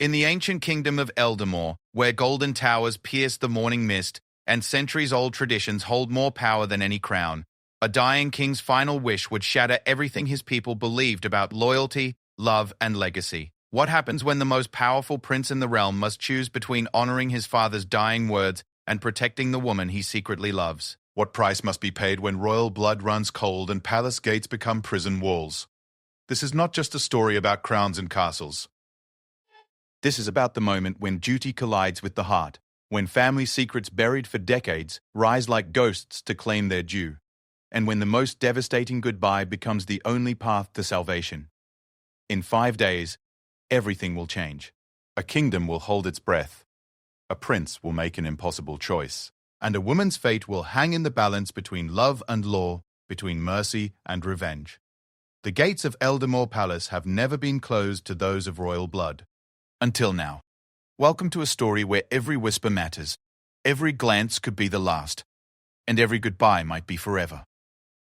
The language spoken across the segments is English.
In the ancient kingdom of Eldamore, where golden towers pierce the morning mist and centuries-old traditions hold more power than any crown, a dying king's final wish would shatter everything his people believed about loyalty, love, and legacy. What happens when the most powerful prince in the realm must choose between honoring his father's dying words and protecting the woman he secretly loves? What price must be paid when royal blood runs cold and palace gates become prison walls? This is not just a story about crowns and castles. This is about the moment when duty collides with the heart, when family secrets buried for decades rise like ghosts to claim their due, and when the most devastating goodbye becomes the only path to salvation. In 5 days, everything will change. A kingdom will hold its breath. A prince will make an impossible choice. And a woman's fate will hang in the balance between love and law, between mercy and revenge. The gates of Eldamore Palace have never been closed to those of royal blood. Until now. Welcome to a story where every whisper matters, every glance could be the last, and every goodbye might be forever.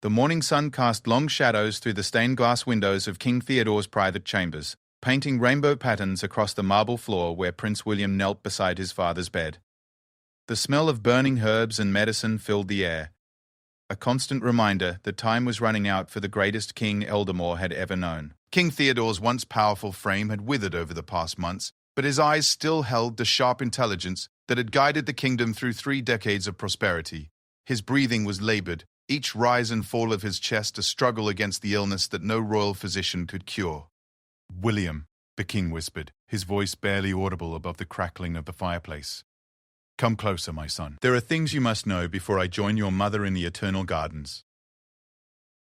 The morning sun cast long shadows through the stained glass windows of King Theodore's private chambers, painting rainbow patterns across the marble floor where Prince William knelt beside his father's bed. The smell of burning herbs and medicine filled the air, a constant reminder that time was running out for the greatest king Eldamore had ever known. King Theodore's once powerful frame had withered over the past months, but his eyes still held the sharp intelligence that had guided the kingdom through 3 decades of prosperity. His breathing was labored, each rise and fall of his chest a struggle against the illness that no royal physician could cure. "William," the king whispered, his voice barely audible above the crackling of the fireplace. "Come closer, my son. There are things you must know before I join your mother in the eternal gardens."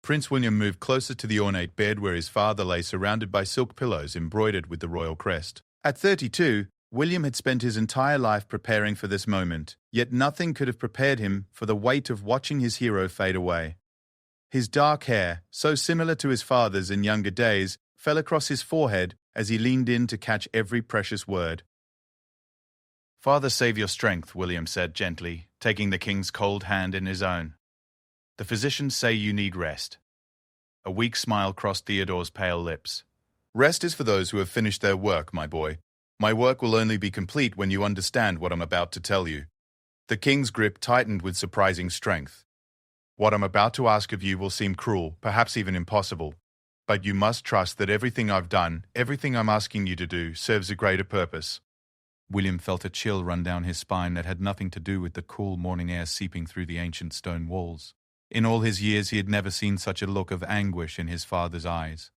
Prince William moved closer to the ornate bed where his father lay surrounded by silk pillows embroidered with the royal crest. At 32, William had spent his entire life preparing for this moment, yet nothing could have prepared him for the weight of watching his hero fade away. His dark hair, so similar to his father's in younger days, fell across his forehead as he leaned in to catch every precious word. "Father, save your strength," William said gently, taking the king's cold hand in his own. "The physicians say you need rest." A weak smile crossed Theodore's pale lips. "Rest is for those who have finished their work, my boy. My work will only be complete when you understand what I'm about to tell you." The king's grip tightened with surprising strength. "What I'm about to ask of you will seem cruel, perhaps even impossible. But you must trust that everything I've done, everything I'm asking you to do, serves a greater purpose." William felt a chill run down his spine that had nothing to do with the cool morning air seeping through the ancient stone walls. In all his years he had never seen such a look of anguish in his father's eyes.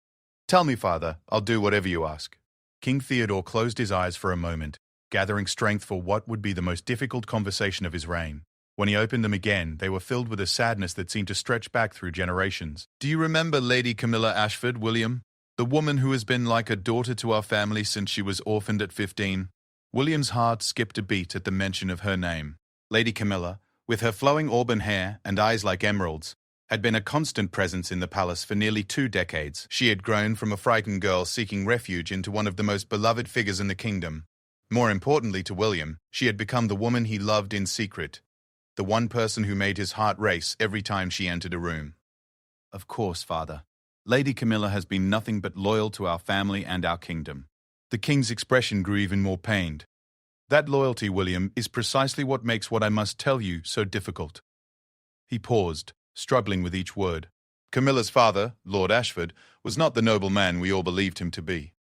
"Tell me, father, I'll do whatever you ask." King Theodore closed his eyes for a moment, gathering strength for what would be the most difficult conversation of his reign. When he opened them again, they were filled with a sadness that seemed to stretch back through generations. "Do you remember Lady Camilla Ashford, William? The woman who has been like a daughter to our family since she was orphaned at 15? William's heart skipped a beat at the mention of her name. Lady Camilla, with her flowing auburn hair and eyes like emeralds, had been a constant presence in the palace for nearly 2 decades. She had grown from a frightened girl seeking refuge into one of the most beloved figures in the kingdom. More importantly to William, she had become the woman he loved in secret, the one person who made his heart race every time she entered a room. "Of course, father. Lady Camilla has been nothing but loyal to our family and our kingdom." The king's expression grew even more pained. "That loyalty, William, is precisely what makes what I must tell you so difficult." He paused, struggling with each word. Camilla's father, Lord Ashford, was not the noble man we all believed him to be.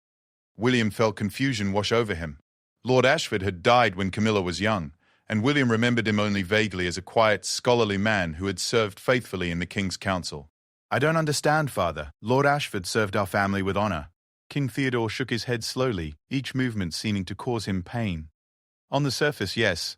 William felt confusion wash over him. Lord Ashford had died when Camilla was young, and William remembered him only vaguely as a quiet, scholarly man who had served faithfully in the king's council. "I don't understand, father. Lord Ashford served our family with honor." King Theodore shook his head slowly, each movement seeming to cause him pain. "On the surface, yes.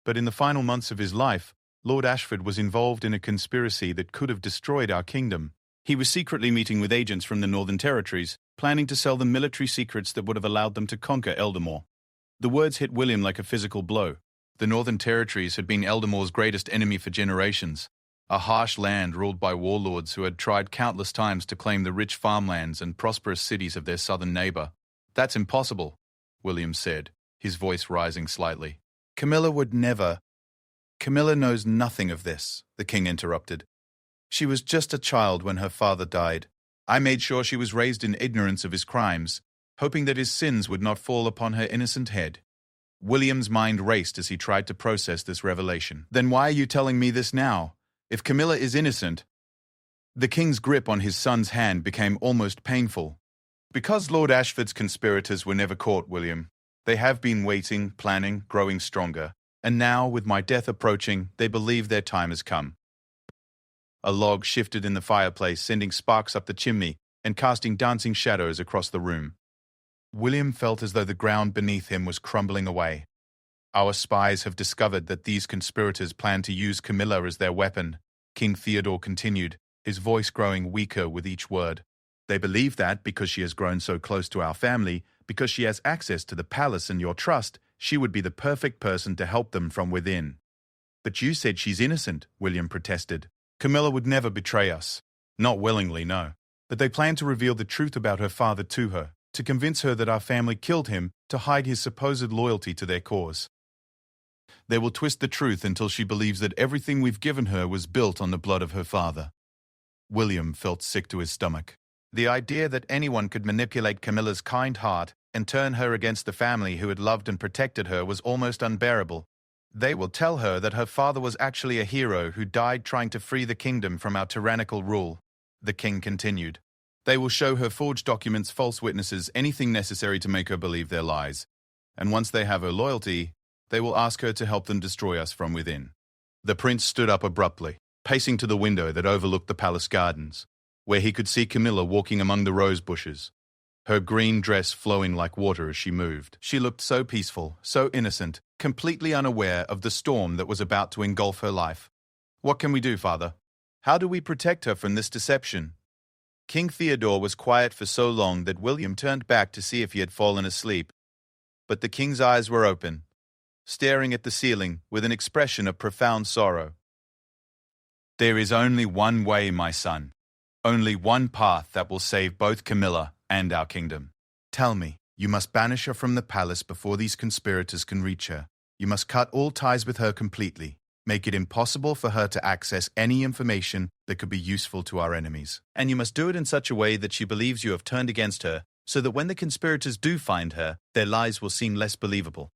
But in the final months of his life, Lord Ashford was involved in a conspiracy that could have destroyed our kingdom. He was secretly meeting with agents from the Northern Territories, planning to sell them military secrets that would have allowed them to conquer Eldamore." The words hit William like a physical blow. The Northern Territories had been Eldamore's greatest enemy for generations, a harsh land ruled by warlords who had tried countless times to claim the rich farmlands and prosperous cities of their southern neighbor. "That's impossible," William said, his voice rising slightly. "Camilla would never—" "Camilla knows nothing of this," the king interrupted. "She was just a child when her father died. I made sure she was raised in ignorance of his crimes, hoping that his sins would not fall upon her innocent head. William's mind raced as he tried to process this revelation. Then why are you telling me this now? If Camilla is innocent... The king's grip on his son's hand became almost painful. Because Lord Ashford's conspirators were never caught, William, they have been waiting, planning, growing stronger, and now, with my death approaching, they believe their time has come. A log shifted in the fireplace, sending sparks up the chimney and casting dancing shadows across the room. William felt as though the ground beneath him was crumbling away. Our spies have discovered that these conspirators plan to use Camilla as their weapon, King Theodore continued, his voice growing weaker with each word. They believe that, because she has grown so close to our family, because she has access to the palace and your trust, she would be the perfect person to help them from within. But you said she's innocent, William protested. Camilla would never betray us. Not willingly, no. But they plan to reveal the truth about her father to her, to convince her that our family killed him to hide his supposed loyalty to their cause. They will twist the truth until she believes that everything we've given her was built on the blood of her father. William felt sick to his stomach. The idea that anyone could manipulate Camilla's kind heart and turn her against the family who had loved and protected her was almost unbearable. They will tell her that her father was actually a hero who died trying to free the kingdom from our tyrannical rule, the king continued. They will show her forged documents, false witnesses, anything necessary to make her believe their lies. And once they have her loyalty, they will ask her to help them destroy us from within. The prince stood up abruptly, pacing to the window that overlooked the palace gardens, where he could see Camilla walking among the rose bushes, her green dress flowing like water as she moved. She looked so peaceful, so innocent, completely unaware of the storm that was about to engulf her life. What can we do, father? How do we protect her from this deception? King Theodore was quiet for so long that William turned back to see if he had fallen asleep. But the king's eyes were open, staring at the ceiling with an expression of profound sorrow. There is only one way, my son. Only one path that will save both Camilla and our kingdom. Tell me, you must banish her from the palace before these conspirators can reach her. You must cut all ties with her completely. Make it impossible for her to access any information that could be useful to our enemies. And you must do it in such a way that she believes you have turned against her, so that when the conspirators do find her, their lies will seem less believable.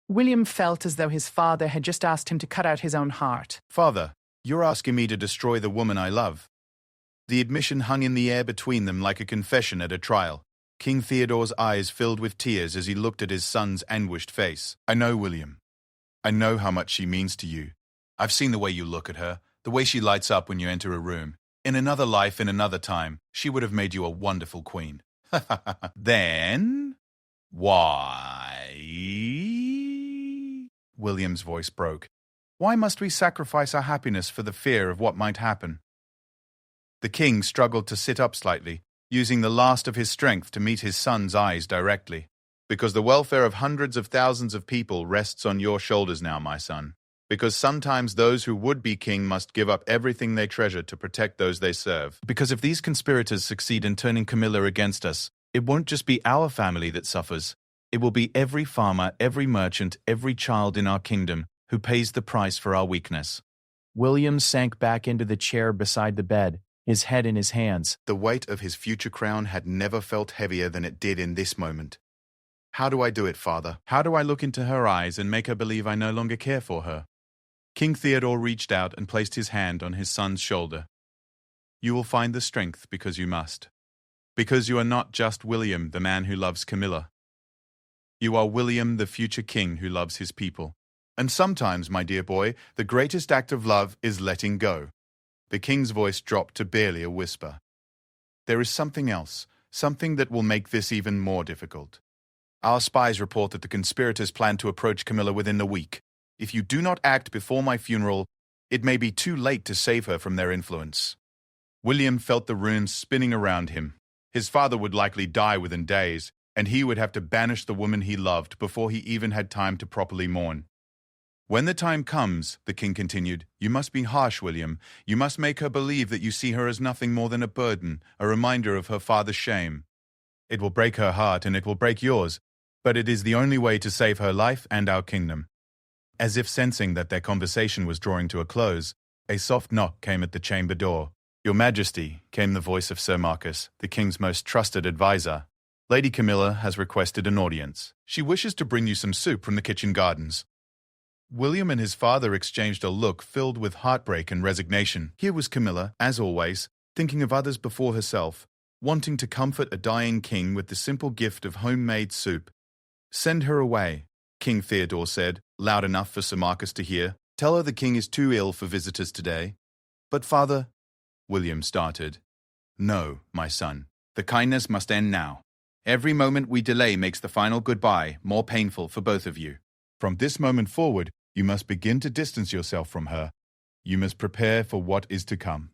William felt as though his father had just asked him to cut out his own heart. Father, you're asking me to destroy the woman I love. The admission hung in the air between them like a confession at a trial. King Theodore's eyes filled with tears as he looked at his son's anguished face. I know, William. I know how much she means to you. I've seen the way you look at her, the way she lights up when you enter a room. In another life, in another time, she would have made you a wonderful queen. Then? Why? William's voice broke. Why must we sacrifice our happiness for the fear of what might happen? The king struggled to sit up slightly, using the last of his strength to meet his son's eyes directly. Because the welfare of hundreds of thousands of people rests on your shoulders now, my son. Because sometimes those who would be king must give up everything they treasure to protect those they serve. Because if these conspirators succeed in turning Camilla against us, it won't just be our family that suffers. It will be every farmer, every merchant, every child in our kingdom who pays the price for our weakness. William sank back into the chair beside the bed, his head in his hands. The weight of his future crown had never felt heavier than it did in this moment. How do I do it, father? How do I look into her eyes and make her believe I no longer care for her? King Theodore reached out and placed his hand on his son's shoulder. You will find the strength because you must. Because you are not just William, the man who loves Camilla. You are William, the future king who loves his people. And sometimes, my dear boy, the greatest act of love is letting go. The king's voice dropped to barely a whisper. There is something else, something that will make this even more difficult. Our spies report that the conspirators plan to approach Camilla within the week. If you do not act before my funeral, it may be too late to save her from their influence. William felt the rooms spinning around him. His father would likely die within days, and he would have to banish the woman he loved before he even had time to properly mourn. When the time comes, the king continued, you must be harsh, William. You must make her believe that you see her as nothing more than a burden, a reminder of her father's shame. It will break her heart and it will break yours, but it is the only way to save her life and our kingdom. As if sensing that their conversation was drawing to a close, a soft knock came at the chamber door. Your Majesty, came the voice of Sir Marcus, the king's most trusted advisor. Lady Camilla has requested an audience. She wishes to bring you some soup from the kitchen gardens. William and his father exchanged a look filled with heartbreak and resignation. Here was Camilla, as always, thinking of others before herself, wanting to comfort a dying king with the simple gift of homemade soup. "Send her away," King Theodore said, loud enough for Sir Marcus to hear. "Tell her the king is too ill for visitors today." "But father," William started. "No, my son. The kindness must end now. Every moment we delay makes the final goodbye more painful for both of you. From this moment forward, you must begin to distance yourself from her. You must prepare for what is to come."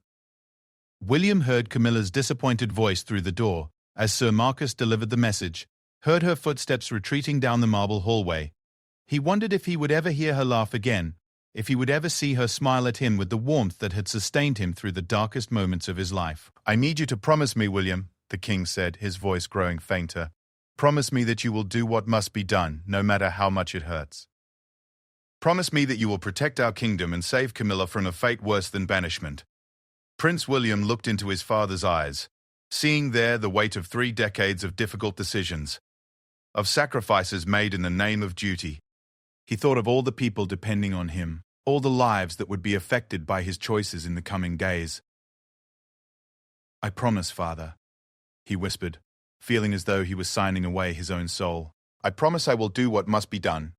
William heard Camilla's disappointed voice through the door as Sir Marcus delivered the message, heard her footsteps retreating down the marble hallway. He wondered if he would ever hear her laugh again, if he would ever see her smile at him with the warmth that had sustained him through the darkest moments of his life. "I need you to promise me, William," the king said, his voice growing fainter. "Promise me that you will do what must be done, no matter how much it hurts. Promise me that you will protect our kingdom and save Camilla from a fate worse than banishment." Prince William looked into his father's eyes, seeing there the weight of 3 decades of difficult decisions, of sacrifices made in the name of duty. He thought of all the people depending on him, all the lives that would be affected by his choices in the coming days. "I promise, father," he whispered, feeling as though he was signing away his own soul. "I promise I will do what must be done."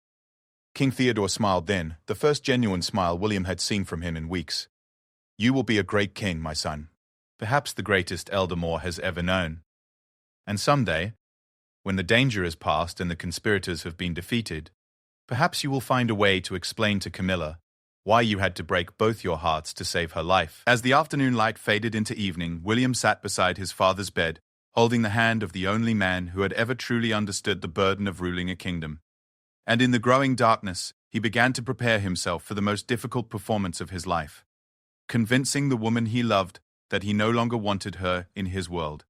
King Theodore smiled then, the first genuine smile William had seen from him in weeks. "You will be a great king, my son. Perhaps the greatest Eldamore has ever known. And someday, when the danger is past and the conspirators have been defeated, perhaps you will find a way to explain to Camilla why you had to break both your hearts to save her life." As the afternoon light faded into evening, William sat beside his father's bed, holding the hand of the only man who had ever truly understood the burden of ruling a kingdom. And in the growing darkness, he began to prepare himself for the most difficult performance of his life, convincing the woman he loved that he no longer wanted her in his world.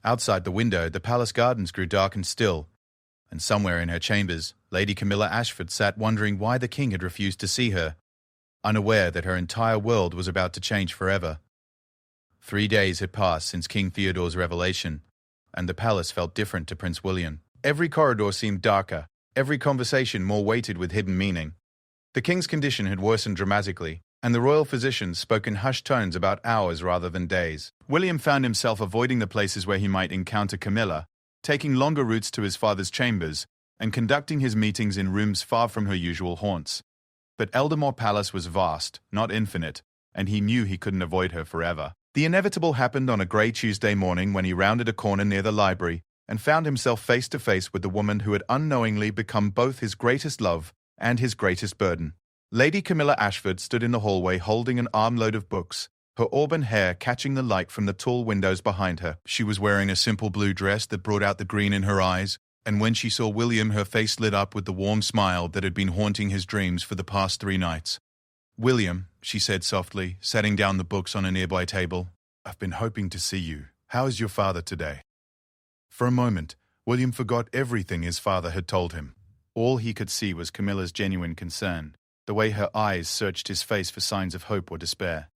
Outside the window, the palace gardens grew dark and still, and somewhere in her chambers, Lady Camilla Ashford sat wondering why the king had refused to see her, unaware that her entire world was about to change forever. 3 days had passed since King Theodore's revelation, and the palace felt different to Prince William. Every corridor seemed darker, every conversation more weighted with hidden meaning. The king's condition had worsened dramatically, and the royal physicians spoke in hushed tones about hours rather than days. William found himself avoiding the places where he might encounter Camilla, taking longer routes to his father's chambers, and conducting his meetings in rooms far from her usual haunts. But Eldamore Palace was vast, not infinite, and he knew he couldn't avoid her forever. The inevitable happened on a grey Tuesday morning when he rounded a corner near the library and found himself face to face with the woman who had unknowingly become both his greatest love and his greatest burden. Lady Camilla Ashford stood in the hallway holding an armload of books, her auburn hair catching the light from the tall windows behind her. She was wearing a simple blue dress that brought out the green in her eyes, and when she saw William, her face lit up with the warm smile that had been haunting his dreams for the past 3 nights. "William," she said softly, setting down the books on a nearby table, "I've been hoping to see you. How is your father today?" For a moment, William forgot everything his father had told him. All he could see was Camilla's genuine concern, the way her eyes searched his face for signs of hope or despair.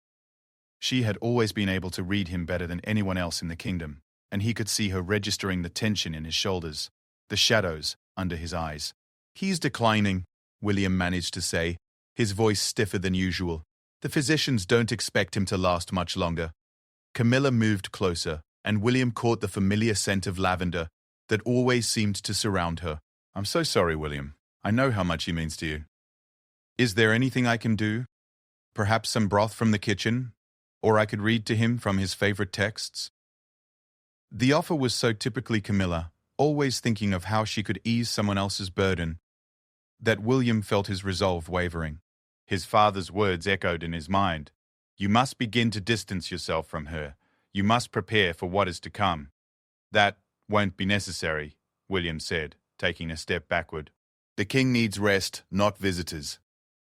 She had always been able to read him better than anyone else in the kingdom, and he could see her registering the tension in his shoulders, the shadows under his eyes. "He's declining," William managed to say, his voice stiffer than usual. "The physicians don't expect him to last much longer." Camilla moved closer, and William caught the familiar scent of lavender that always seemed to surround her. "I'm so sorry, William. I know how much he means to you. Is there anything I can do? Perhaps some broth from the kitchen? Or I could read to him from his favorite texts?" The offer was so typically Camilla, always thinking of how she could ease someone else's burden, that William felt his resolve wavering. His father's words echoed in his mind. "You must begin to distance yourself from her. You must prepare for what is to come." "That won't be necessary," William said, taking a step backward. "The king needs rest, not visitors."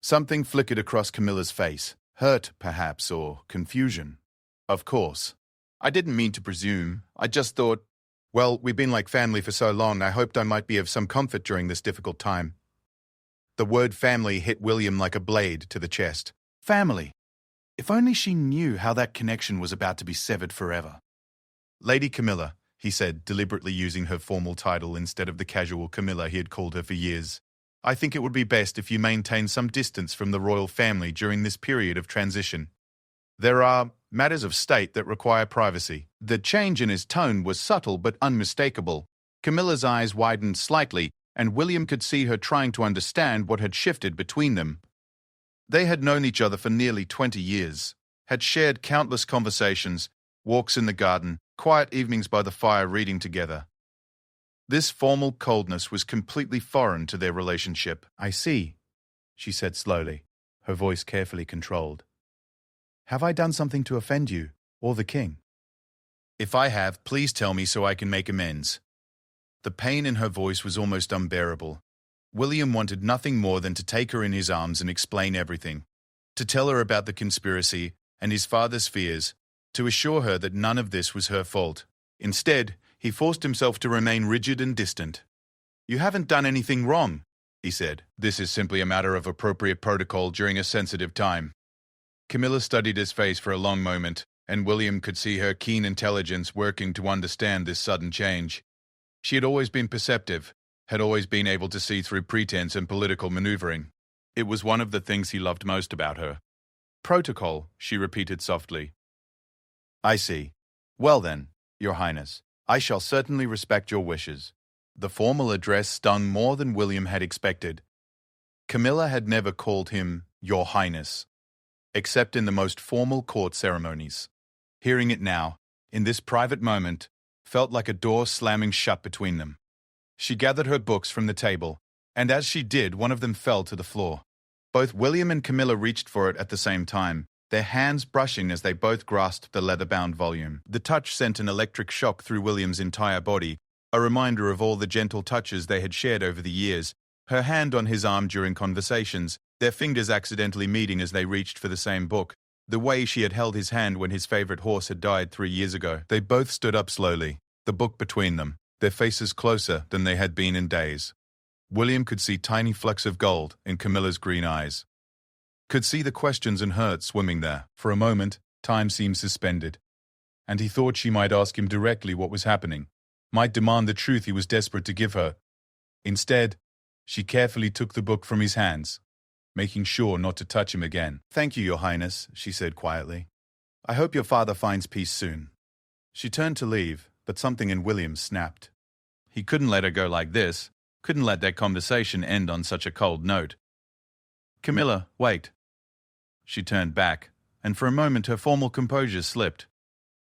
Something flickered across Camilla's face. Hurt, perhaps, or confusion. "Of course. I didn't mean to presume. I just thought, well, we've been like family for so long, I hoped I might be of some comfort during this difficult time." The word family hit William like a blade to the chest. Family. If only she knew how that connection was about to be severed forever. "Lady Camilla," he said, deliberately using her formal title instead of the casual Camilla he had called her for years. I think it would be best if you maintain some distance from the royal family during this period of transition. There are matters of state that require privacy. The change in his tone was subtle but unmistakable. Camilla's eyes widened slightly, and William could see her trying to understand what had shifted between them. They had known each other for nearly 20 years, had shared countless conversations, walks in the garden, quiet evenings by the fire reading together. This formal coldness was completely foreign to their relationship. I see, she said slowly, her voice carefully controlled. Have I done something to offend you, or the king? If I have, please tell me so I can make amends. The pain in her voice was almost unbearable. William wanted nothing more than to take her in his arms and explain everything, to tell her about the conspiracy and his father's fears, to assure her that none of this was her fault. Instead, he forced himself to remain rigid and distant. You haven't done anything wrong, he said. This is simply a matter of appropriate protocol during a sensitive time. Camilla studied his face for a long moment, and William could see her keen intelligence working to understand this sudden change. She had always been perceptive, had always been able to see through pretense and political maneuvering. It was one of the things he loved most about her. Protocol, she repeated softly. I see. Well then, Your Highness, I shall certainly respect your wishes. The formal address stung more than William had expected. Camilla had never called him Your Highness, except in the most formal court ceremonies. Hearing it now, in this private moment, felt like a door slamming shut between them. She gathered her books from the table, and as she did, one of them fell to the floor. Both William and Camilla reached for it at the same time, their hands brushing as they both grasped the leather-bound volume. The touch sent an electric shock through William's entire body, a reminder of all the gentle touches they had shared over the years, her hand on his arm during conversations, their fingers accidentally meeting as they reached for the same book, the way she had held his hand when his favorite horse had died 3 years ago. They both stood up slowly, the book between them, their faces closer than they had been in days. William could see tiny flecks of gold in Camilla's green eyes. Could see the questions and hurt swimming there. For a moment, time seemed suspended, and he thought she might ask him directly what was happening, might demand the truth he was desperate to give her. Instead, she carefully took the book from his hands, making sure not to touch him again. Thank you, Your Highness, she said quietly. I hope your father finds peace soon. She turned to leave, but something in William snapped. He couldn't let her go like this, couldn't let their conversation end on such a cold note. Camilla, wait. She turned back, and for a moment her formal composure slipped,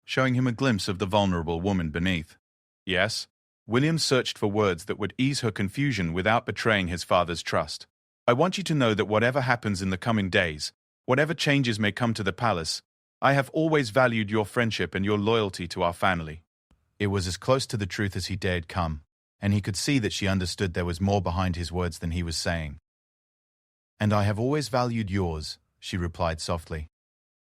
showing him a glimpse of the vulnerable woman beneath. Yes? William searched for words that would ease her confusion without betraying his father's trust. I want you to know that whatever happens in the coming days, whatever changes may come to the palace, I have always valued your friendship and your loyalty to our family. It was as close to the truth as he dared come, and he could see that she understood there was more behind his words than he was saying. And I have always valued yours, she replied softly.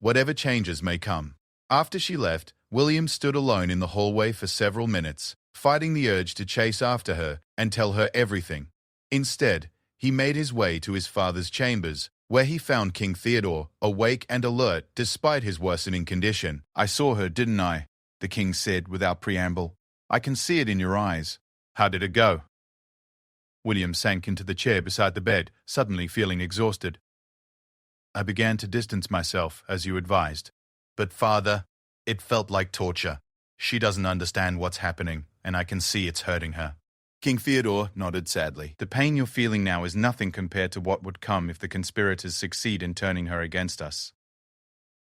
Whatever changes may come. After she left, William stood alone in the hallway for several minutes, fighting the urge to chase after her and tell her everything. Instead, he made his way to his father's chambers, where he found King Theodore, awake and alert despite his worsening condition. I saw her, didn't I? The king said without preamble. I can see it in your eyes. How did it go? William sank into the chair beside the bed, suddenly feeling exhausted. I began to distance myself, as you advised. But father, it felt like torture. She doesn't understand what's happening, and I can see it's hurting her. King Theodore nodded sadly. The pain you're feeling now is nothing compared to what would come if the conspirators succeed in turning her against us.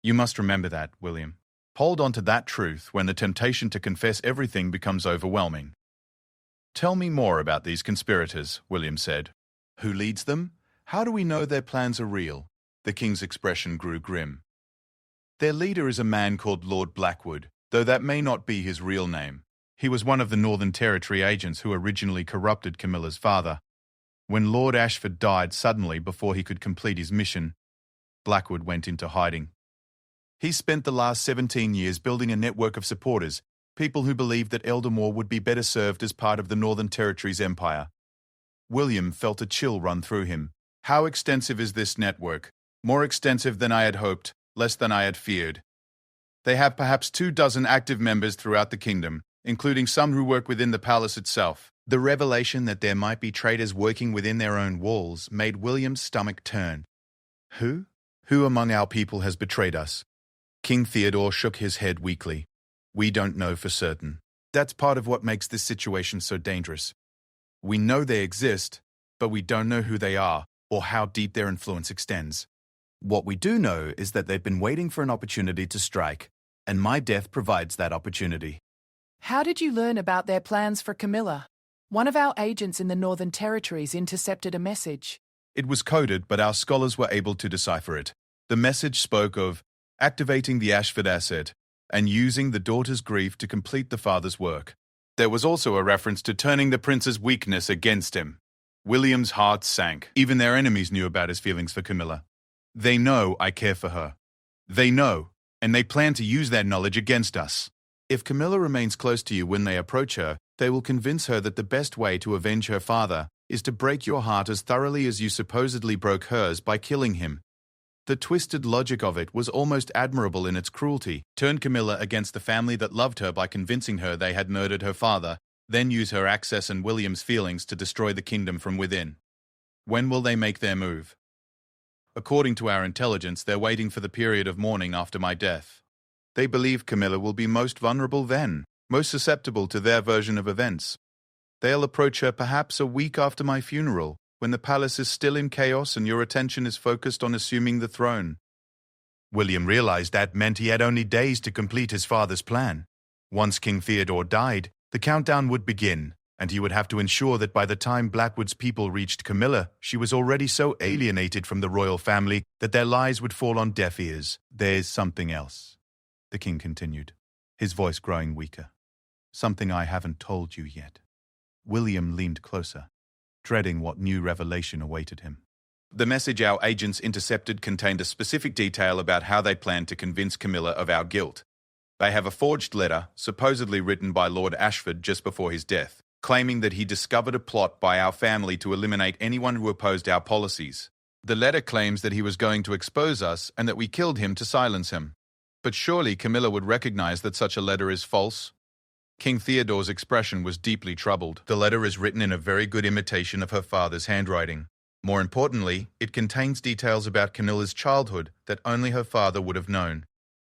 You must remember that, William. Hold on to that truth when the temptation to confess everything becomes overwhelming. Tell me more about these conspirators, William said. Who leads them? How do we know their plans are real? The king's expression grew grim. Their leader is a man called Lord Blackwood, though that may not be his real name. He was one of the Northern Territory agents who originally corrupted Camilla's father. When Lord Ashford died suddenly before he could complete his mission, Blackwood went into hiding. He spent the last 17 years building a network of supporters, people who believed that Eldamore would be better served as part of the Northern Territory's empire. William felt a chill run through him. How extensive is this network? More extensive than I had hoped, less than I had feared. They have perhaps 24 active members throughout the kingdom, including some who work within the palace itself. The revelation that there might be traitors working within their own walls made William's stomach turn. Who? Who among our people has betrayed us? King Theodore shook his head weakly. We don't know for certain. That's part of what makes this situation so dangerous. We know they exist, but we don't know who they are or how deep their influence extends. What we do know is that they've been waiting for an opportunity to strike, and my death provides that opportunity. How did you learn about their plans for Camilla? One of our agents in the Northern Territories intercepted a message. It was coded, but our scholars were able to decipher it. The message spoke of activating the Ashford asset and using the daughter's grief to complete the father's work. There was also a reference to turning the prince's weakness against him. William's heart sank. Even their enemies knew about his feelings for Camilla. They know I care for her. They know, and they plan to use that knowledge against us. If Camilla remains close to you when they approach her, they will convince her that the best way to avenge her father is to break your heart as thoroughly as you supposedly broke hers by killing him. The twisted logic of it was almost admirable in its cruelty. Turn Camilla against the family that loved her by convincing her they had murdered her father, then use her access and William's feelings to destroy the kingdom from within. When will they make their move? According to our intelligence, they're waiting for the period of mourning after my death. They believe Camilla will be most vulnerable then, most susceptible to their version of events. They'll approach her perhaps a week after my funeral, when the palace is still in chaos and your attention is focused on assuming the throne. William realized that meant he had only days to complete his father's plan. Once King Theodore died, the countdown would begin, and he would have to ensure that by the time Blackwood's people reached Camilla, she was already so alienated from the royal family that their lies would fall on deaf ears. There's something else, the king continued, his voice growing weaker. Something I haven't told you yet. William leaned closer, dreading what new revelation awaited him. The message our agents intercepted contained a specific detail about how they planned to convince Camilla of our guilt. They have a forged letter, supposedly written by Lord Ashford just before his death, claiming that he discovered a plot by our family to eliminate anyone who opposed our policies. The letter claims that he was going to expose us and that we killed him to silence him. But surely Camilla would recognize that such a letter is false? King Theodore's expression was deeply troubled. The letter is written in a very good imitation of her father's handwriting. More importantly, it contains details about Camilla's childhood that only her father would have known.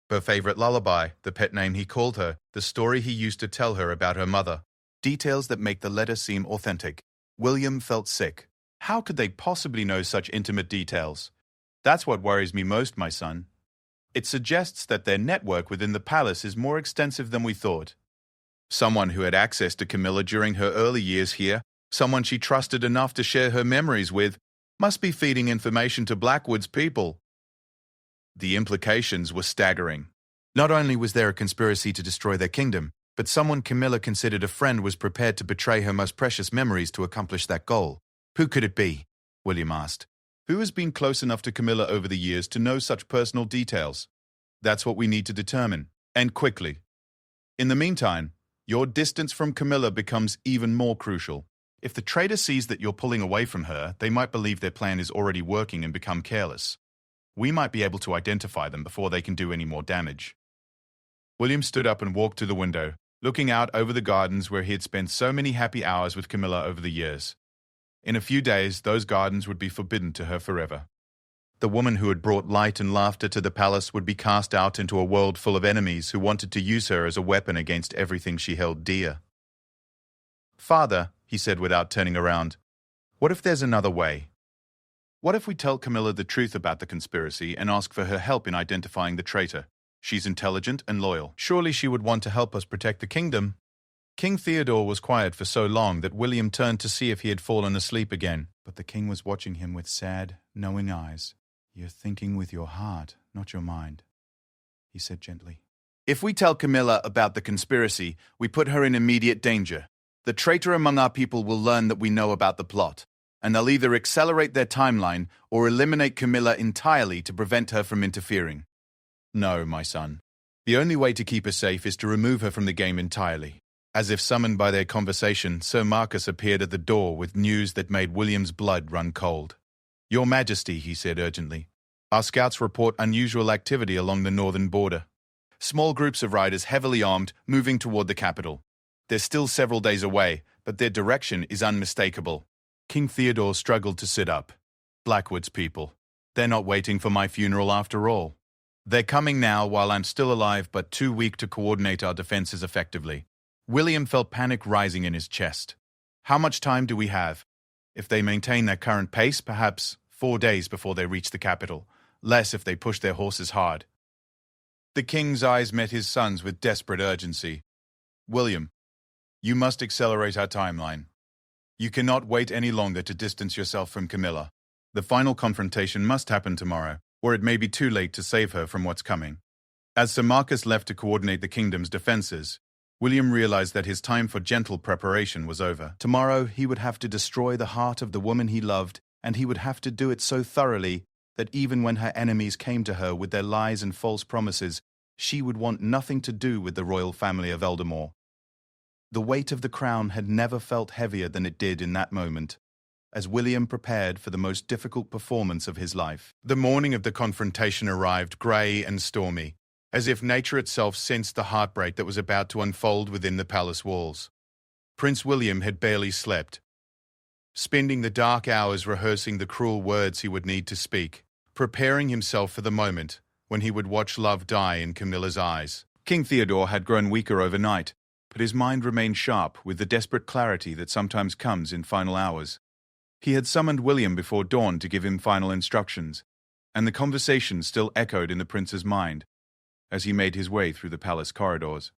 Her favorite lullaby, the pet name he called her, the story he used to tell her about her mother. Details that make the letter seem authentic. William felt sick. How could they possibly know such intimate details? That's what worries me most, my son. It suggests that their network within the palace is more extensive than we thought. Someone who had access to Camilla during her early years here, someone she trusted enough to share her memories with, must be feeding information to Blackwood's people. The implications were staggering. Not only was there a conspiracy to destroy their kingdom, but someone Camilla considered a friend was prepared to betray her most precious memories to accomplish that goal. Who could it be? William asked. Who has been close enough to Camilla over the years to know such personal details? That's what we need to determine, and quickly. In the meantime, your distance from Camilla becomes even more crucial. If the traitor sees that you're pulling away from her, they might believe their plan is already working and become careless. We might be able to identify them before they can do any more damage. William stood up and walked to the window, looking out over the gardens where he had spent so many happy hours with Camilla over the years. In a few days, those gardens would be forbidden to her forever. The woman who had brought light and laughter to the palace would be cast out into a world full of enemies who wanted to use her as a weapon against everything she held dear. Father, he said without turning around, what if there's another way? What if we tell Camilla the truth about the conspiracy and ask for her help in identifying the traitor? She's intelligent and loyal. Surely she would want to help us protect the kingdom. King Theodore was quiet for so long that William turned to see if he had fallen asleep again. But the king was watching him with sad, knowing eyes. You're thinking with your heart, not your mind, he said gently. If we tell Camilla about the conspiracy, we put her in immediate danger. The traitor among our people will learn that we know about the plot, and they'll either accelerate their timeline or eliminate Camilla entirely to prevent her from interfering. No, my son. The only way to keep her safe is to remove her from the game entirely. As if summoned by their conversation, Sir Marcus appeared at the door with news that made William's blood run cold. Your Majesty, he said urgently, our scouts report unusual activity along the northern border. Small groups of riders heavily armed moving toward the capital. They're still several days away, but their direction is unmistakable. King Theodore struggled to sit up. Blackwood's people. They're not waiting for my funeral after all. They're coming now while I'm still alive but too weak to coordinate our defenses effectively. William felt panic rising in his chest. How much time do we have? If they maintain their current pace, perhaps 4 days before they reach the capital. Less if they push their horses hard. The king's eyes met his son's with desperate urgency. William, you must accelerate our timeline. You cannot wait any longer to distance yourself from Camilla. The final confrontation must happen tomorrow, or it may be too late to save her from what's coming. As Sir Marcus left to coordinate the kingdom's defenses, William realized that his time for gentle preparation was over. Tomorrow he would have to destroy the heart of the woman he loved, and he would have to do it so thoroughly that even when her enemies came to her with their lies and false promises, she would want nothing to do with the royal family of Eldamore. The weight of the crown had never felt heavier than it did in that moment, as William prepared for the most difficult performance of his life. The morning of the confrontation arrived grey and stormy, as if nature itself sensed the heartbreak that was about to unfold within the palace walls. Prince William had barely slept, spending the dark hours rehearsing the cruel words he would need to speak, preparing himself for the moment when he would watch love die in Camilla's eyes. King Theodore had grown weaker overnight, but his mind remained sharp with the desperate clarity that sometimes comes in final hours. He had summoned William before dawn to give him final instructions, and the conversation still echoed in the prince's mind as he made his way through the palace corridors.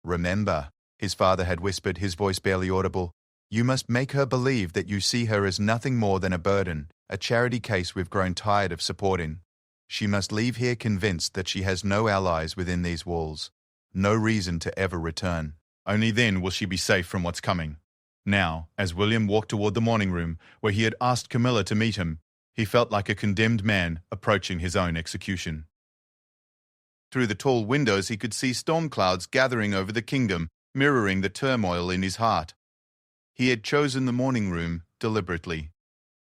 Remember, his father had whispered, his voice barely audible, you must make her believe that you see her as nothing more than a burden, a charity case we've grown tired of supporting. She must leave here convinced that she has no allies within these walls, no reason to ever return. Only then will she be safe from what's coming. Now, as William walked toward the morning room where he had asked Camilla to meet him, he felt like a condemned man approaching his own execution. Through the tall windows he could see storm clouds gathering over the kingdom, mirroring the turmoil in his heart. He had chosen the morning room deliberately.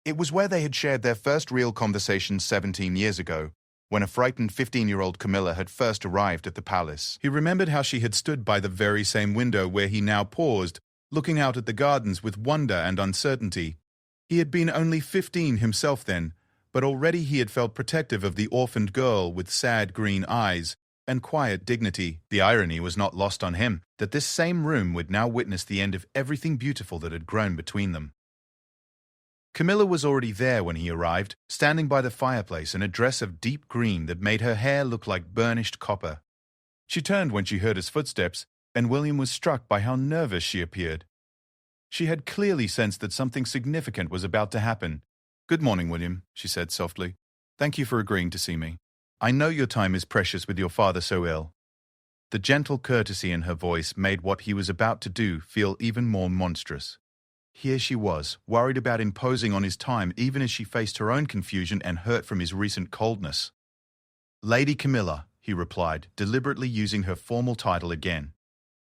It was where they had shared their first real conversation 17 years ago, when a frightened 15-year-old Camilla had first arrived at the palace. He remembered how she had stood by the very same window where he now paused, looking out at the gardens with wonder and uncertainty. He had been only 15 himself then, but already he had felt protective of the orphaned girl with sad green eyes and quiet dignity. The irony was not lost on him that this same room would now witness the end of everything beautiful that had grown between them. Camilla was already there when he arrived, standing by the fireplace in a dress of deep green that made her hair look like burnished copper. She turned when she heard his footsteps, and William was struck by how nervous she appeared. She had clearly sensed that something significant was about to happen. "Good morning, William," she said softly. "Thank you for agreeing to see me. I know your time is precious with your father so ill." The gentle courtesy in her voice made what he was about to do feel even more monstrous. Here she was, worried about imposing on his time even as she faced her own confusion and hurt from his recent coldness. "Lady Camilla," he replied, deliberately using her formal title again.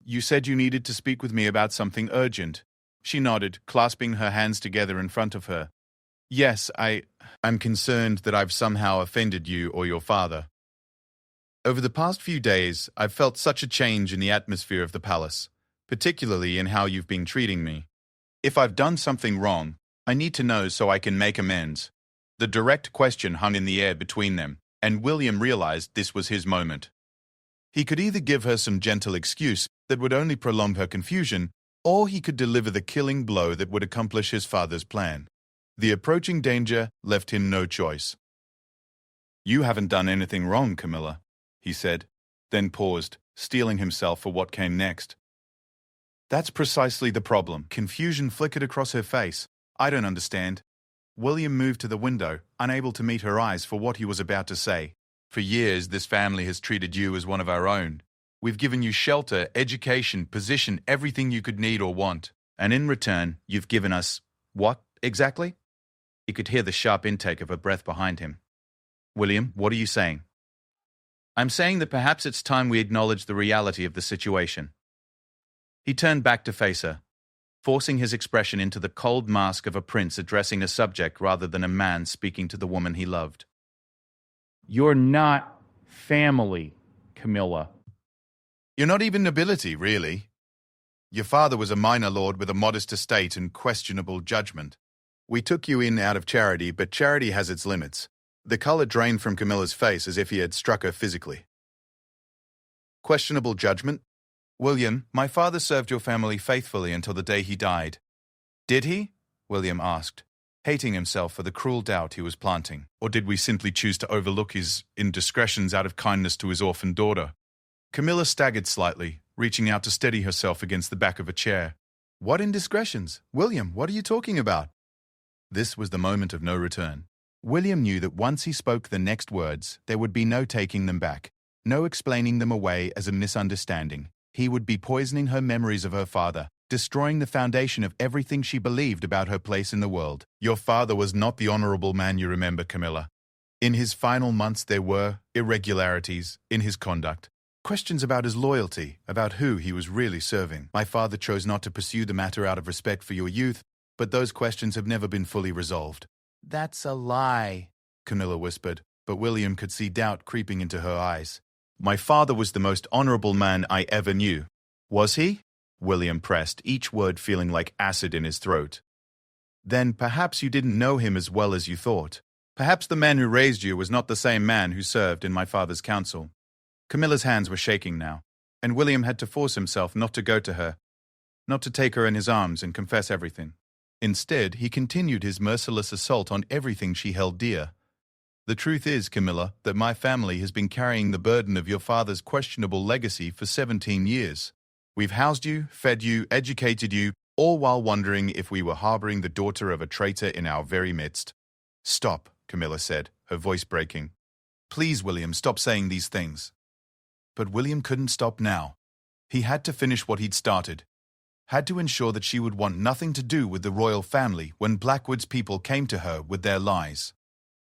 "You said you needed to speak with me about something urgent." She nodded, clasping her hands together in front of her. "Yes, I'm concerned that I've somehow offended you or your father. Over the past few days, I've felt such a change in the atmosphere of the palace, particularly in how you've been treating me. If I've done something wrong, I need to know so I can make amends." The direct question hung in the air between them, and William realized this was his moment. He could either give her some gentle excuse that would only prolong her confusion, or he could deliver the killing blow that would accomplish his father's plan. The approaching danger left him no choice. "You haven't done anything wrong, Camilla," he said, then paused, steeling himself for what came next. "That's precisely the problem." Confusion flickered across her face. "I don't understand." William moved to the window, unable to meet her eyes for what he was about to say. "For years, this family has treated you as one of our own. We've given you shelter, education, position, everything you could need or want. And in return, you've given us what, exactly?" He could hear the sharp intake of her breath behind him. "William, what are you saying?" "I'm saying that perhaps it's time we acknowledge the reality of the situation." He turned back to face her, forcing his expression into the cold mask of a prince addressing a subject rather than a man speaking to the woman he loved. "You're not family, Camilla." "You're not even nobility, really." Your father was a minor lord with a modest estate and questionable judgment. We took you in out of charity, but charity has its limits. The color drained from Camilla's face as if he had struck her physically. Questionable judgment? William, my father served your family faithfully until the day he died. Did he? William asked, hating himself for the cruel doubt he was planting. Or did we simply choose to overlook his indiscretions out of kindness to his orphaned daughter? Camilla staggered slightly, reaching out to steady herself against the back of a chair. What indiscretions? William, what are you talking about? This was the moment of no return. William knew that once he spoke the next words, there would be no taking them back, no explaining them away as a misunderstanding. He would be poisoning her memories of her father, destroying the foundation of everything she believed about her place in the world. Your father was not the honorable man you remember, Camilla. In his final months there were irregularities in his conduct. Questions about his loyalty, about who he was really serving. My father chose not to pursue the matter out of respect for your youth, but those questions have never been fully resolved. That's a lie, Camilla whispered, but William could see doubt creeping into her eyes. My father was the most honorable man I ever knew. Was he? William pressed, each word feeling like acid in his throat. Then perhaps you didn't know him as well as you thought. Perhaps the man who raised you was not the same man who served in my father's council. Camilla's hands were shaking now, and William had to force himself not to go to her, not to take her in his arms and confess everything. Instead, he continued his merciless assault on everything she held dear. The truth is, Camilla, that my family has been carrying the burden of your father's questionable legacy for 17 years. We've housed you, fed you, educated you, all while wondering if we were harboring the daughter of a traitor in our very midst. Stop, Camilla said, her voice breaking. Please, William, stop saying these things. But William couldn't stop now. He had to finish what he'd started. Had to ensure that she would want nothing to do with the royal family when Blackwood's people came to her with their lies.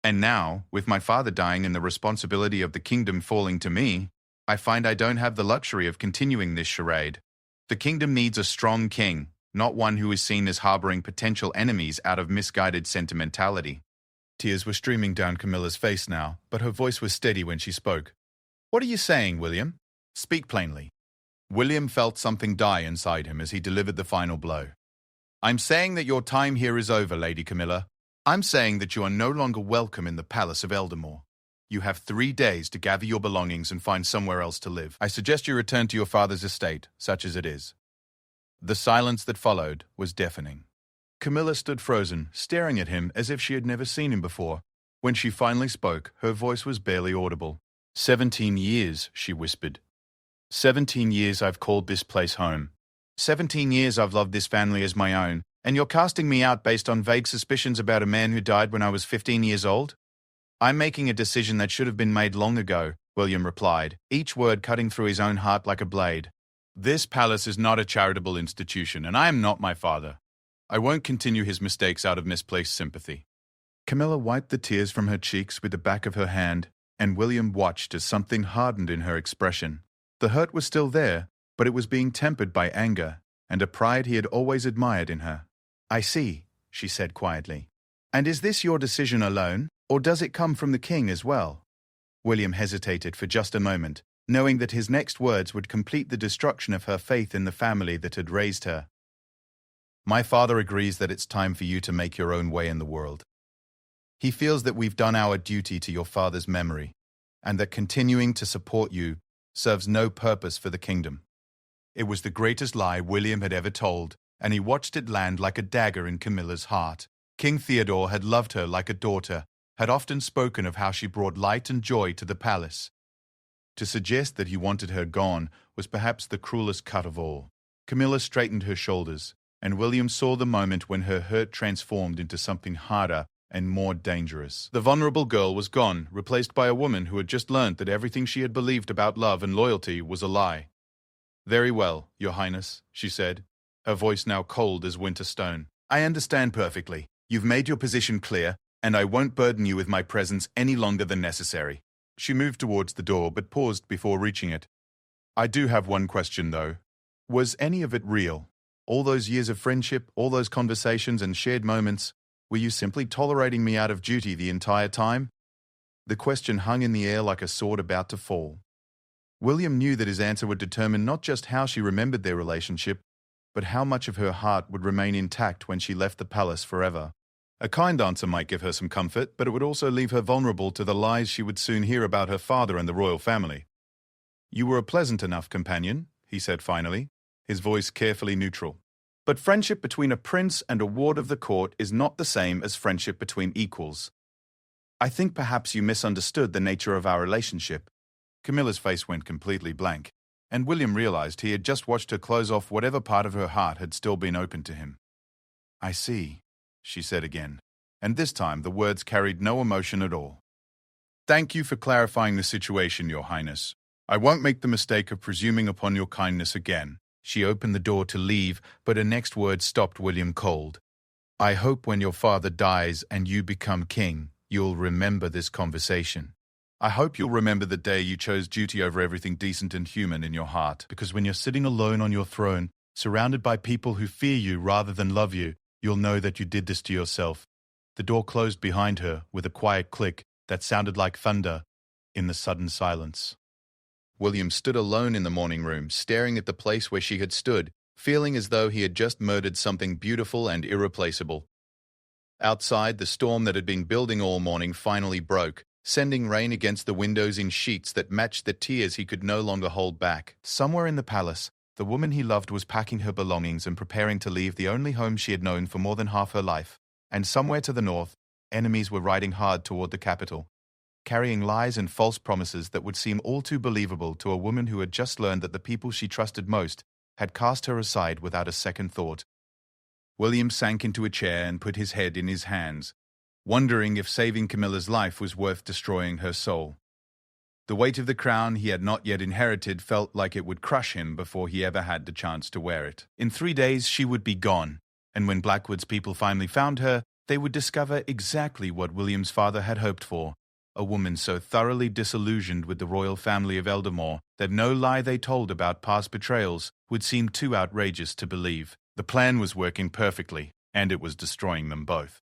And now, with my father dying and the responsibility of the kingdom falling to me, I find I don't have the luxury of continuing this charade. The kingdom needs a strong king, not one who is seen as harboring potential enemies out of misguided sentimentality. Tears were streaming down Camilla's face now, but her voice was steady when she spoke. What are you saying, William? Speak plainly. William felt something die inside him as he delivered the final blow. I'm saying that your time here is over, Lady Camilla. I'm saying that you are no longer welcome in the palace of Eldamore. You have 3 days to gather your belongings and find somewhere else to live. I suggest you return to your father's estate, such as it is. The silence that followed was deafening. Camilla stood frozen, staring at him as if she had never seen him before. When she finally spoke, her voice was barely audible. 17 years, she whispered. 17 years I've called this place home. 17 years I've loved this family as my own, and you're casting me out based on vague suspicions about a man who died when I was 15 years old? I'm making a decision that should have been made long ago, William replied, each word cutting through his own heart like a blade. This palace is not a charitable institution, and I am not my father. I won't continue his mistakes out of misplaced sympathy. Camilla wiped the tears from her cheeks with the back of her hand, and William watched as something hardened in her expression. The hurt was still there, but it was being tempered by anger and a pride he had always admired in her. I see, she said quietly. And is this your decision alone, or does it come from the king as well? William hesitated for just a moment, knowing that his next words would complete the destruction of her faith in the family that had raised her. My father agrees that it's time for you to make your own way in the world. He feels that we've done our duty to your father's memory, and that continuing to support you serves no purpose for the kingdom. It was the greatest lie William had ever told, and he watched it land like a dagger in Camilla's heart. King Theodore had loved her like a daughter, had often spoken of how she brought light and joy to the palace. To suggest that he wanted her gone was perhaps the cruelest cut of all. Camilla straightened her shoulders, and William saw the moment when her hurt transformed into something harder and more dangerous. The vulnerable girl was gone, replaced by a woman who had just learned that everything she had believed about love and loyalty was a lie. Very well, Your Highness, she said, her voice now cold as winter stone. I understand perfectly. You've made your position clear, and I won't burden you with my presence any longer than necessary. She moved towards the door, but paused before reaching it. I do have one question, though. Was any of it real? All those years of friendship, all those conversations and shared moments, were you simply tolerating me out of duty the entire time? The question hung in the air like a sword about to fall. William knew that his answer would determine not just how she remembered their relationship, but how much of her heart would remain intact when she left the palace forever? A kind answer might give her some comfort, but it would also leave her vulnerable to the lies she would soon hear about her father and the royal family. "You were a pleasant enough companion," he said finally, his voice carefully neutral. "But friendship between a prince and a ward of the court is not the same as friendship between equals. I think perhaps you misunderstood the nature of our relationship." Camilla's face went completely blank, and William realized he had just watched her close off whatever part of her heart had still been open to him. "I see," she said again, and this time the words carried no emotion at all. "Thank you for clarifying the situation, Your Highness. I won't make the mistake of presuming upon your kindness again." She opened the door to leave, but her next words stopped William cold. "I hope when your father dies and you become king, you'll remember this conversation. I hope you'll remember the day you chose duty over everything decent and human in your heart, because when you're sitting alone on your throne, surrounded by people who fear you rather than love you, you'll know that you did this to yourself." The door closed behind her with a quiet click that sounded like thunder in the sudden silence. William stood alone in the morning room, staring at the place where she had stood, feeling as though he had just murdered something beautiful and irreplaceable. Outside, the storm that had been building all morning finally broke, sending rain against the windows in sheets that matched the tears he could no longer hold back. Somewhere in the palace, the woman he loved was packing her belongings and preparing to leave the only home she had known for more than half her life. And somewhere to the north, enemies were riding hard toward the capital, carrying lies and false promises that would seem all too believable to a woman who had just learned that the people she trusted most had cast her aside without a second thought. William sank into a chair and put his head in his hands, wondering if saving Camilla's life was worth destroying her soul. The weight of the crown he had not yet inherited felt like it would crush him before he ever had the chance to wear it. In 3 days she would be gone, and when Blackwood's people finally found her, they would discover exactly what William's father had hoped for. A woman so thoroughly disillusioned with the royal family of Eldamore that no lie they told about past betrayals would seem too outrageous to believe. The plan was working perfectly, and it was destroying them both.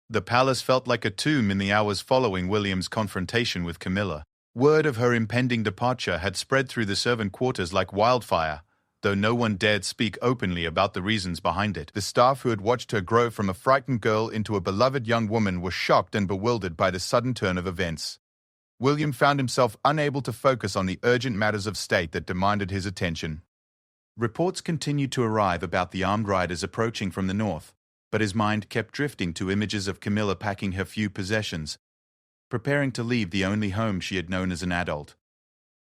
The palace felt like a tomb in the hours following William's confrontation with Camilla. Word of her impending departure had spread through the servant quarters like wildfire, though no one dared speak openly about the reasons behind it. The staff who had watched her grow from a frightened girl into a beloved young woman were shocked and bewildered by the sudden turn of events. William found himself unable to focus on the urgent matters of state that demanded his attention. Reports continued to arrive about the armed riders approaching from the north, but his mind kept drifting to images of Camilla packing her few possessions, preparing to leave the only home she had known as an adult.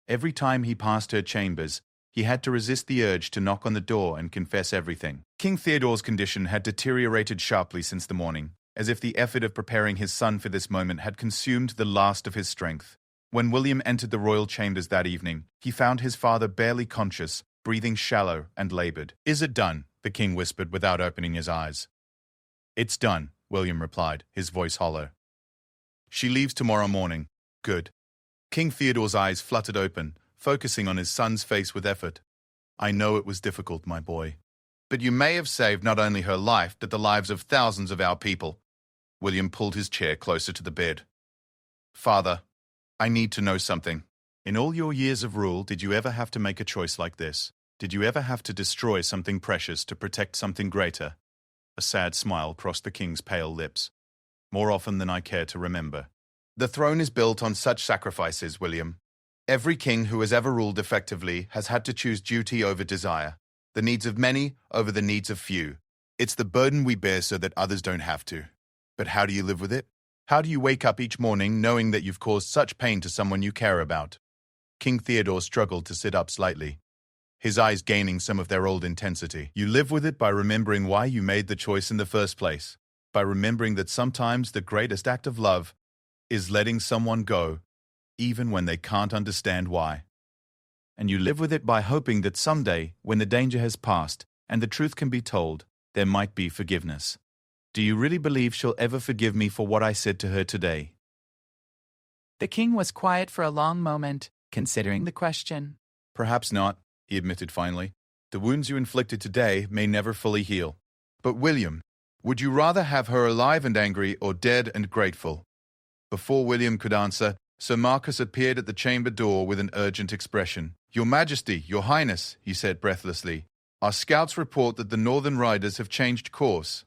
Every time he passed her chambers, he had to resist the urge to knock on the door and confess everything. King Theodore's condition had deteriorated sharply since the morning, as if the effort of preparing his son for this moment had consumed the last of his strength. When William entered the royal chambers that evening, he found his father barely conscious, breathing shallow and labored. "Is it done?" the king whispered without opening his eyes. "It's done," William replied, his voice hollow. "She leaves tomorrow morning." "Good." King Theodore's eyes fluttered open, focusing on his son's face with effort. "I know it was difficult, my boy. But you may have saved not only her life, but the lives of thousands of our people." William pulled his chair closer to the bed. "Father, I need to know something. In all your years of rule, did you ever have to make a choice like this? Did you ever have to destroy something precious to protect something greater?" A sad smile crossed the king's pale lips. "More often than I care to remember." "The throne is built on such sacrifices, William. Every king who has ever ruled effectively has had to choose duty over desire, the needs of many over the needs of few. It's the burden we bear so that others don't have to. But how do you live with it? How do you wake up each morning knowing that you've caused such pain to someone you care about?" King Theodore struggled to sit up slightly, his eyes gaining some of their old intensity. "You live with it by remembering why you made the choice in the first place, by remembering that sometimes the greatest act of love is letting someone go, even when they can't understand why. And you live with it by hoping that someday, when the danger has passed and the truth can be told, there might be forgiveness. Do you really believe she'll ever forgive me for what I said to her today?" The king was quiet for a long moment, considering the question. "Perhaps not," he admitted finally. "The wounds you inflicted today may never fully heal. But William, would you rather have her alive and angry or dead and grateful?" Before William could answer, Sir Marcus appeared at the chamber door with an urgent expression. "Your Majesty, Your Highness," he said breathlessly. Our scouts report that the northern riders have changed course.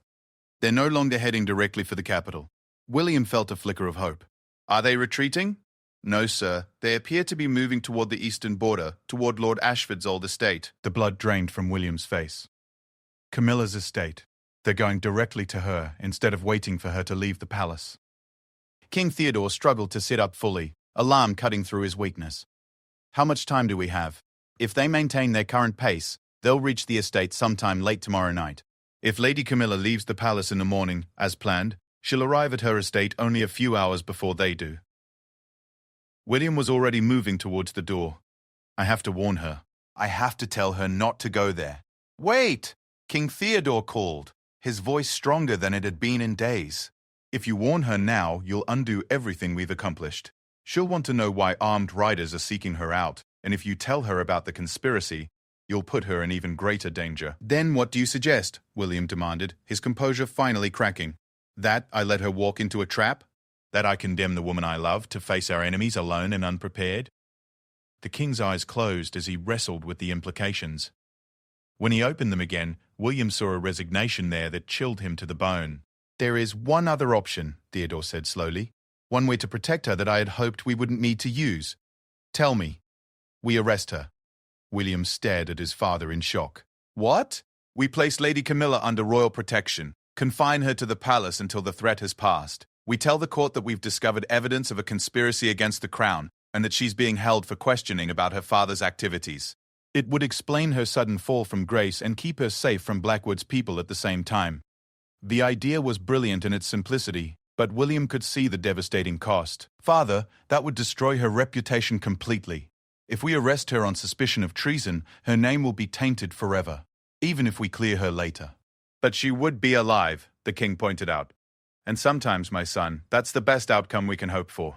They're no longer heading directly for the capital. William felt a flicker of hope. Are they retreating? No, sir. They appear to be moving toward the eastern border, toward Lord Ashford's old estate. The blood drained from William's face. Camilla's estate. They're going directly to her, instead of waiting for her to leave the palace. King Theodore struggled to sit up fully, alarm cutting through his weakness. How much time do we have? If they maintain their current pace, they'll reach the estate sometime late tomorrow night. If Lady Camilla leaves the palace in the morning, as planned, she'll arrive at her estate only a few hours before they do. William was already moving towards the door. I have to warn her. I have to tell her not to go there. Wait! King Theodore called, his voice stronger than it had been in days. If you warn her now, you'll undo everything we've accomplished. She'll want to know why armed riders are seeking her out, and if you tell her about the conspiracy, you'll put her in even greater danger. Then what do you suggest? William demanded, his composure finally cracking. That I let her walk into a trap? That I condemn the woman I love to face our enemies alone and unprepared? The king's eyes closed as he wrestled with the implications. When he opened them again, William saw a resignation there that chilled him to the bone. There is one other option, Theodore said slowly. One way to protect her that I had hoped we wouldn't need to use. Tell me. We arrest her. William stared at his father in shock. What? We place Lady Camilla under royal protection, confine her to the palace until the threat has passed. We tell the court that we've discovered evidence of a conspiracy against the crown and that she's being held for questioning about her father's activities. It would explain her sudden fall from grace and keep her safe from Blackwood's people at the same time. The idea was brilliant in its simplicity, but William could see the devastating cost. Father, that would destroy her reputation completely. If we arrest her on suspicion of treason, her name will be tainted forever, even if we clear her later. But she would be alive, the king pointed out. And sometimes, my son, that's the best outcome we can hope for.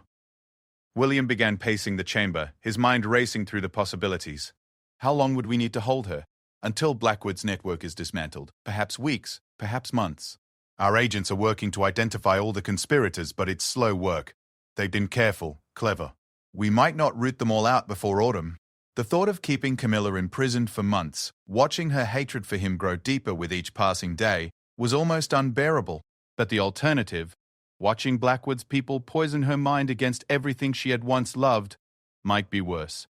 William began pacing the chamber, his mind racing through the possibilities. How long would we need to hold her? Until Blackwood's network is dismantled. Perhaps weeks, perhaps months. Our agents are working to identify all the conspirators, but it's slow work. They've been careful, clever. We might not root them all out before autumn. The thought of keeping Camilla imprisoned for months, watching her hatred for him grow deeper with each passing day, was almost unbearable. But the alternative, watching Blackwood's people poison her mind against everything she had once loved, might be worse.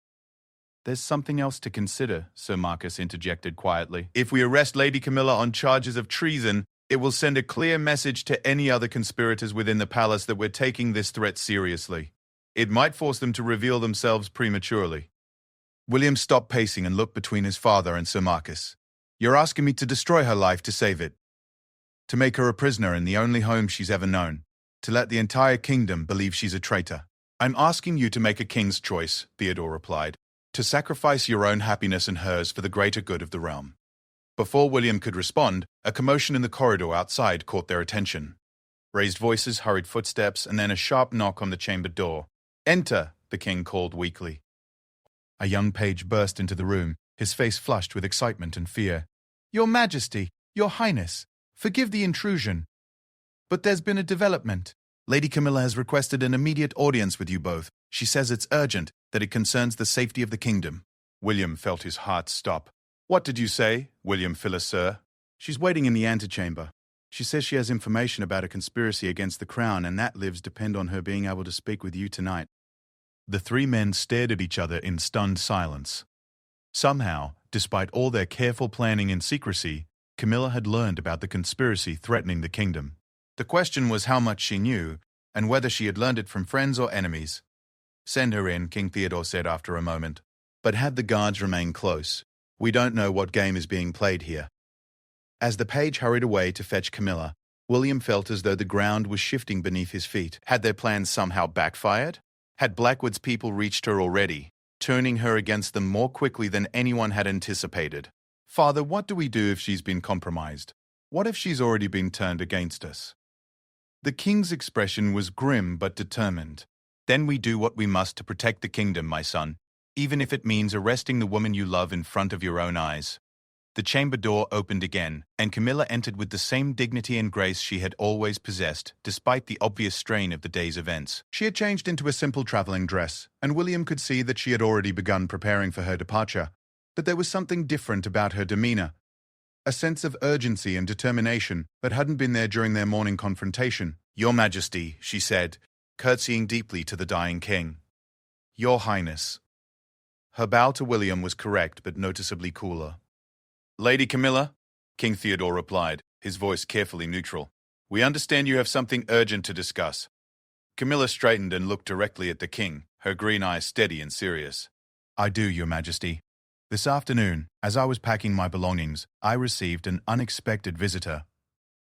There's something else to consider, Sir Marcus interjected quietly. If we arrest Lady Camilla on charges of treason, it will send a clear message to any other conspirators within the palace that we're taking this threat seriously. It might force them to reveal themselves prematurely. William stopped pacing and looked between his father and Sir Marcus. You're asking me to destroy her life to save it. To make her a prisoner in the only home she's ever known. To let the entire kingdom believe she's a traitor. I'm asking you to make a king's choice, Theodore replied. To sacrifice your own happiness and hers for the greater good of the realm. Before William could respond, a commotion in the corridor outside caught their attention. Raised voices, hurried footsteps, and then a sharp knock on the chamber door. Enter, the king called weakly. A young page burst into the room, his face flushed with excitement and fear. Your Majesty, Your Highness, forgive the intrusion. But there's been a development. Lady Camilla has requested an immediate audience with you both. She says it's urgent, that it concerns the safety of the kingdom. William felt his heart stop. What did you say, William Phyllis, sir? She's waiting in the antechamber. She says she has information about a conspiracy against the crown, and that lives depend on her being able to speak with you tonight. The three men stared at each other in stunned silence. Somehow, despite all their careful planning and secrecy, Camilla had learned about the conspiracy threatening the kingdom. The question was how much she knew, and whether she had learned it from friends or enemies. Send her in, King Theodore said after a moment. But had the guards remained close. We don't know what game is being played here. As the page hurried away to fetch Camilla, William felt as though the ground was shifting beneath his feet. Had their plans somehow backfired? Had Blackwood's people reached her already, turning her against them more quickly than anyone had anticipated? Father, what do we do if she's been compromised? What if she's already been turned against us? The king's expression was grim but determined. Then we do what we must to protect the kingdom, my son, even if it means arresting the woman you love in front of your own eyes. The chamber door opened again, and Camilla entered with the same dignity and grace she had always possessed, despite the obvious strain of the day's events. She had changed into a simple traveling dress, and William could see that she had already begun preparing for her departure. But there was something different about her demeanor, a sense of urgency and determination that hadn't been there during their morning confrontation. "Your Majesty," she said, curtsying deeply to the dying king. "Your Highness." Her bow to William was correct but noticeably cooler. "Lady Camilla," King Theodore replied, his voice carefully neutral. "We understand you have something urgent to discuss." Camilla straightened and looked directly at the king, her green eyes steady and serious. "I do, Your Majesty. This afternoon, as I was packing my belongings, I received an unexpected visitor.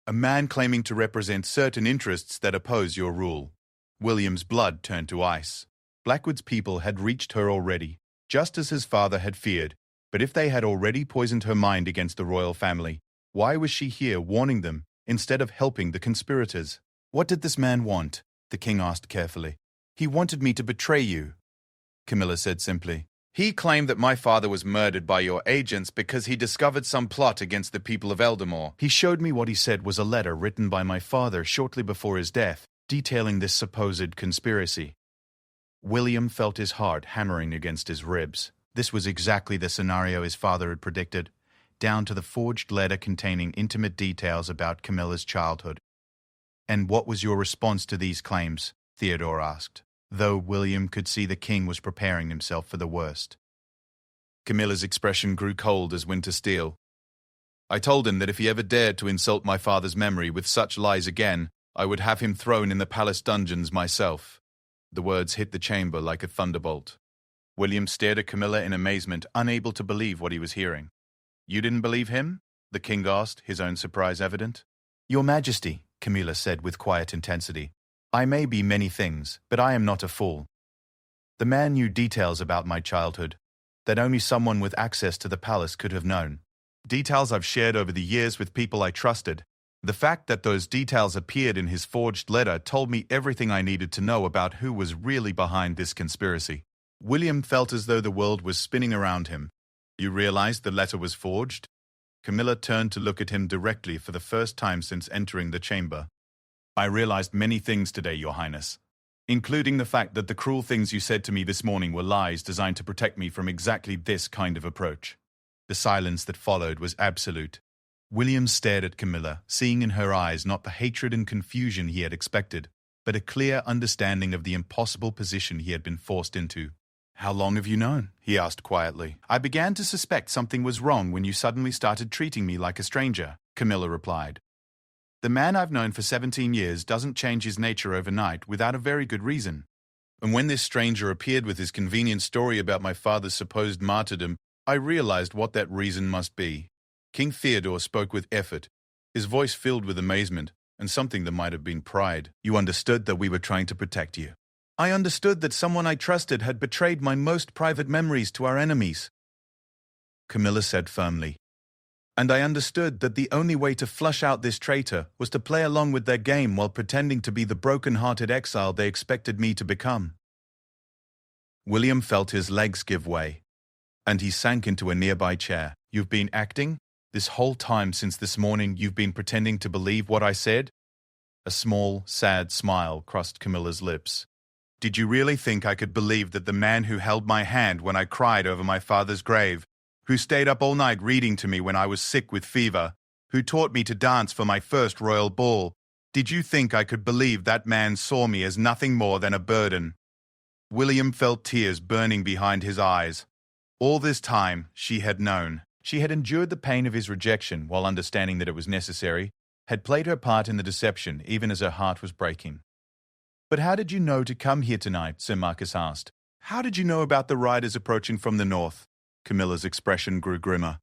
A man claiming to represent certain interests that oppose your rule." William's blood turned to ice. Blackwood's people had reached her already, just as his father had feared. But if they had already poisoned her mind against the royal family, why was she here warning them instead of helping the conspirators? "What did this man want?" the king asked carefully. "He wanted me to betray you," Camilla said simply. "He claimed that my father was murdered by your agents because he discovered some plot against the people of Eldamore." "He showed me what he said was a letter written by my father shortly before his death, detailing this supposed conspiracy." William felt his heart hammering against his ribs. This was exactly the scenario his father had predicted, down to the forged letter containing intimate details about Camilla's childhood. "And what was your response to these claims?" Theodore asked, though William could see the king was preparing himself for the worst. Camilla's expression grew cold as winter steel. "I told him that if he ever dared to insult my father's memory with such lies again, I would have him thrown in the palace dungeons myself." The words hit the chamber like a thunderbolt. William stared at Camilla in amazement, unable to believe what he was hearing. "You didn't believe him?" the king asked, his own surprise evident. "Your Majesty," Camilla said with quiet intensity, "I may be many things, but I am not a fool. The man knew details about my childhood that only someone with access to the palace could have known. Details I've shared over the years with people I trusted. The fact that those details appeared in his forged letter told me everything I needed to know about who was really behind this conspiracy." William felt as though the world was spinning around him. "You realized the letter was forged?" Camilla turned to look at him directly for the first time since entering the chamber. "I realized many things today, Your Highness, including the fact that the cruel things you said to me this morning were lies designed to protect me from exactly this kind of approach." The silence that followed was absolute. William stared at Camilla, seeing in her eyes not the hatred and confusion he had expected, but a clear understanding of the impossible position he had been forced into. "How long have you known?" he asked quietly. "I began to suspect something was wrong when you suddenly started treating me like a stranger," Camilla replied. "The man I've known for 17 years doesn't change his nature overnight without a very good reason." And when this stranger appeared with his convenient story about my father's supposed martyrdom, I realized what that reason must be. King Theodore spoke with effort, his voice filled with amazement and something that might have been pride. "You understood that we were trying to protect you." "I understood that someone I trusted had betrayed my most private memories to our enemies," Camilla said firmly. "And I understood that the only way to flush out this traitor was to play along with their game while pretending to be the broken-hearted exile they expected me to become." William felt his legs give way, and he sank into a nearby chair. "You've been acting? This whole time since this morning you've been pretending to believe what I said?" A small, sad smile crossed Camilla's lips. "Did you really think I could believe that the man who held my hand when I cried over my father's grave, who stayed up all night reading to me when I was sick with fever, who taught me to dance for my first royal ball, did you think I could believe that man saw me as nothing more than a burden?" William felt tears burning behind his eyes. All this time, she had known. She had endured the pain of his rejection while understanding that it was necessary, had played her part in the deception even as her heart was breaking. "But how did you know to come here tonight?" Sir Marcus asked. "How did you know about the riders approaching from the north?" Camilla's expression grew grimmer.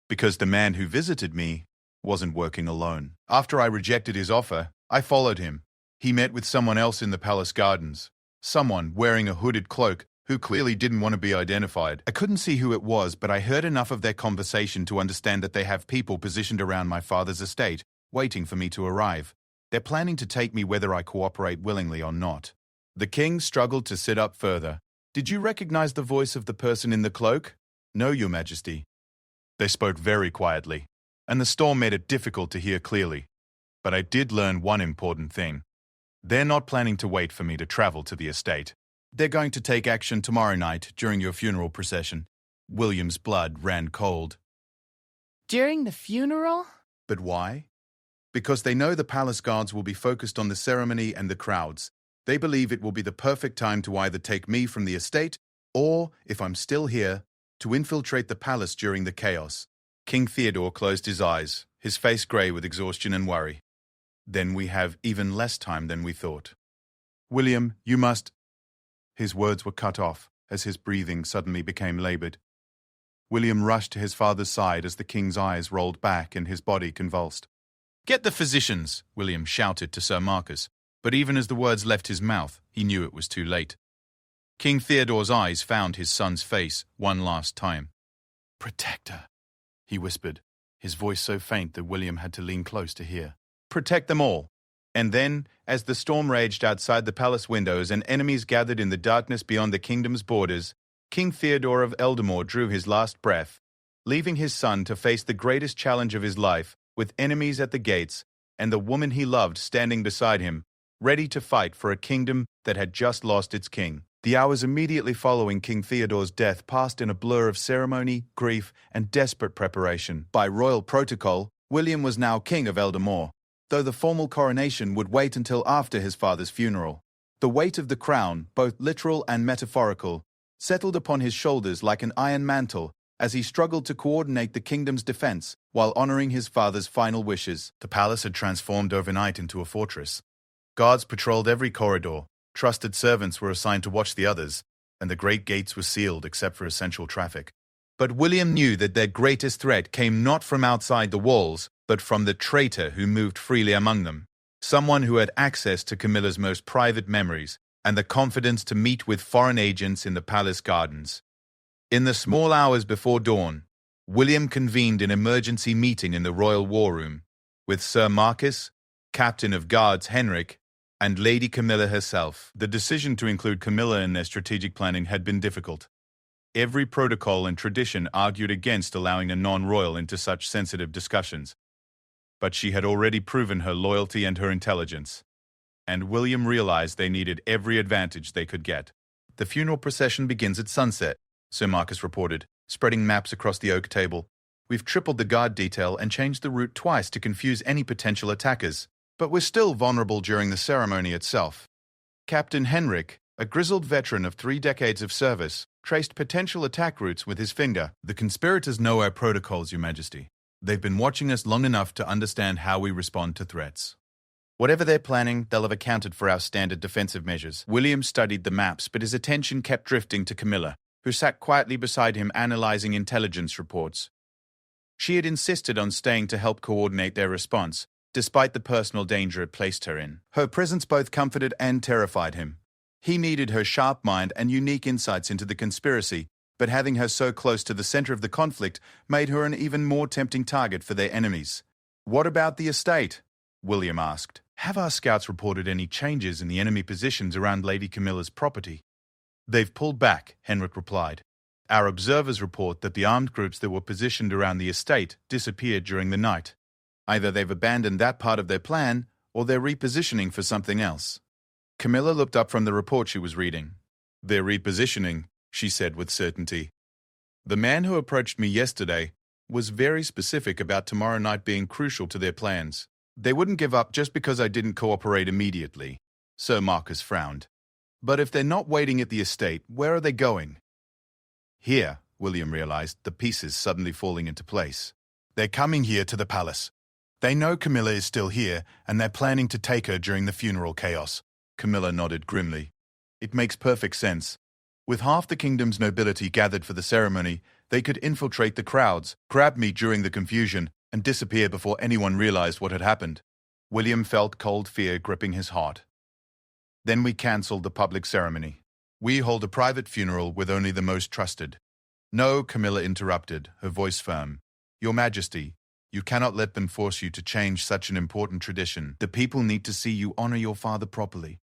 "Because the man who visited me wasn't working alone. After I rejected his offer, I followed him. He met with someone else in the palace gardens, someone wearing a hooded cloak who clearly didn't want to be identified. I couldn't see who it was, but I heard enough of their conversation to understand that they have people positioned around my father's estate, waiting for me to arrive. They're planning to take me whether I cooperate willingly or not." The king struggled to sit up further. "Did you recognize the voice of the person in the cloak?" "No, Your Majesty." They spoke very quietly, and the storm made it difficult to hear clearly. But I did learn one important thing. They're not planning to wait for me to travel to the estate. They're going to take action tomorrow night during your funeral procession. William's blood ran cold. During the funeral? But why? Because they know the palace guards will be focused on the ceremony and the crowds. They believe it will be the perfect time to either take me from the estate or, if I'm still here, to infiltrate the palace during the chaos. King Theodore closed his eyes, his face grey with exhaustion and worry. Then we have even less time than we thought. William, you must... His words were cut off as his breathing suddenly became laboured. William rushed to his father's side as the king's eyes rolled back and his body convulsed. Get the physicians, William shouted to Sir Marcus, but even as the words left his mouth, he knew it was too late. King Theodore's eyes found his son's face one last time. Protector, he whispered, his voice so faint that William had to lean close to hear. Protect them all. And then, as the storm raged outside the palace windows and enemies gathered in the darkness beyond the kingdom's borders, King Theodore of Eldamore drew his last breath, leaving his son to face the greatest challenge of his life, with enemies at the gates and the woman he loved standing beside him, ready to fight for a kingdom that had just lost its king. The hours immediately following King Theodore's death passed in a blur of ceremony, grief, and desperate preparation. By royal protocol, William was now King of Eldamore, though the formal coronation would wait until after his father's funeral. The weight of the crown, both literal and metaphorical, settled upon his shoulders like an iron mantle as he struggled to coordinate the kingdom's defense while honoring his father's final wishes. The palace had transformed overnight into a fortress. Guards patrolled every corridor, trusted servants were assigned to watch the others, and the great gates were sealed except for essential traffic. But William knew that their greatest threat came not from outside the walls, but from the traitor who moved freely among them. Someone who had access to Camilla's most private memories and the confidence to meet with foreign agents in the palace gardens. In the small hours before dawn, William convened an emergency meeting in the royal war room with Sir Marcus, Captain of Guards Henrik, and Lady Camilla herself. The decision to include Camilla in their strategic planning had been difficult. Every protocol and tradition argued against allowing a non-royal into such sensitive discussions. But she had already proven her loyalty and her intelligence, and William realized they needed every advantage they could get. The funeral procession begins at sunset, Sir Marcus reported, spreading maps across the oak table. We've tripled the guard detail and changed the route twice to confuse any potential attackers, but we're still vulnerable during the ceremony itself. Captain Henrik, a grizzled veteran of 3 decades of service, traced potential attack routes with his finger. The conspirators know our protocols, Your Majesty. They've been watching us long enough to understand how we respond to threats. Whatever they're planning, they'll have accounted for our standard defensive measures. William studied the maps, but his attention kept drifting to Camilla, who sat quietly beside him analyzing intelligence reports. She had insisted on staying to help coordinate their response, despite the personal danger it placed her in. Her presence both comforted and terrified him. He needed her sharp mind and unique insights into the conspiracy, but having her so close to the center of the conflict made her an even more tempting target for their enemies. What about the estate? William asked. Have our scouts reported any changes in the enemy positions around Lady Camilla's property? They've pulled back, Henrik replied. Our observers report that the armed groups that were positioned around the estate disappeared during the night. Either they've abandoned that part of their plan, or they're repositioning for something else. Camilla looked up from the report she was reading. They're repositioning, she said with certainty. The man who approached me yesterday was very specific about tomorrow night being crucial to their plans. They wouldn't give up just because I didn't cooperate immediately. Sir Marcus frowned. But if they're not waiting at the estate, where are they going? Here, William realized, the pieces suddenly falling into place. They're coming here to the palace. They know Camilla is still here, and they're planning to take her during the funeral chaos. Camilla nodded grimly. It makes perfect sense. With half the kingdom's nobility gathered for the ceremony, they could infiltrate the crowds, grab me during the confusion, and disappear before anyone realized what had happened. William felt cold fear gripping his heart. Then we cancelled the public ceremony. We hold a private funeral with only the most trusted. No, Camilla interrupted, her voice firm. Your Majesty, you cannot let them force you to change such an important tradition. The people need to see you honor your father properly.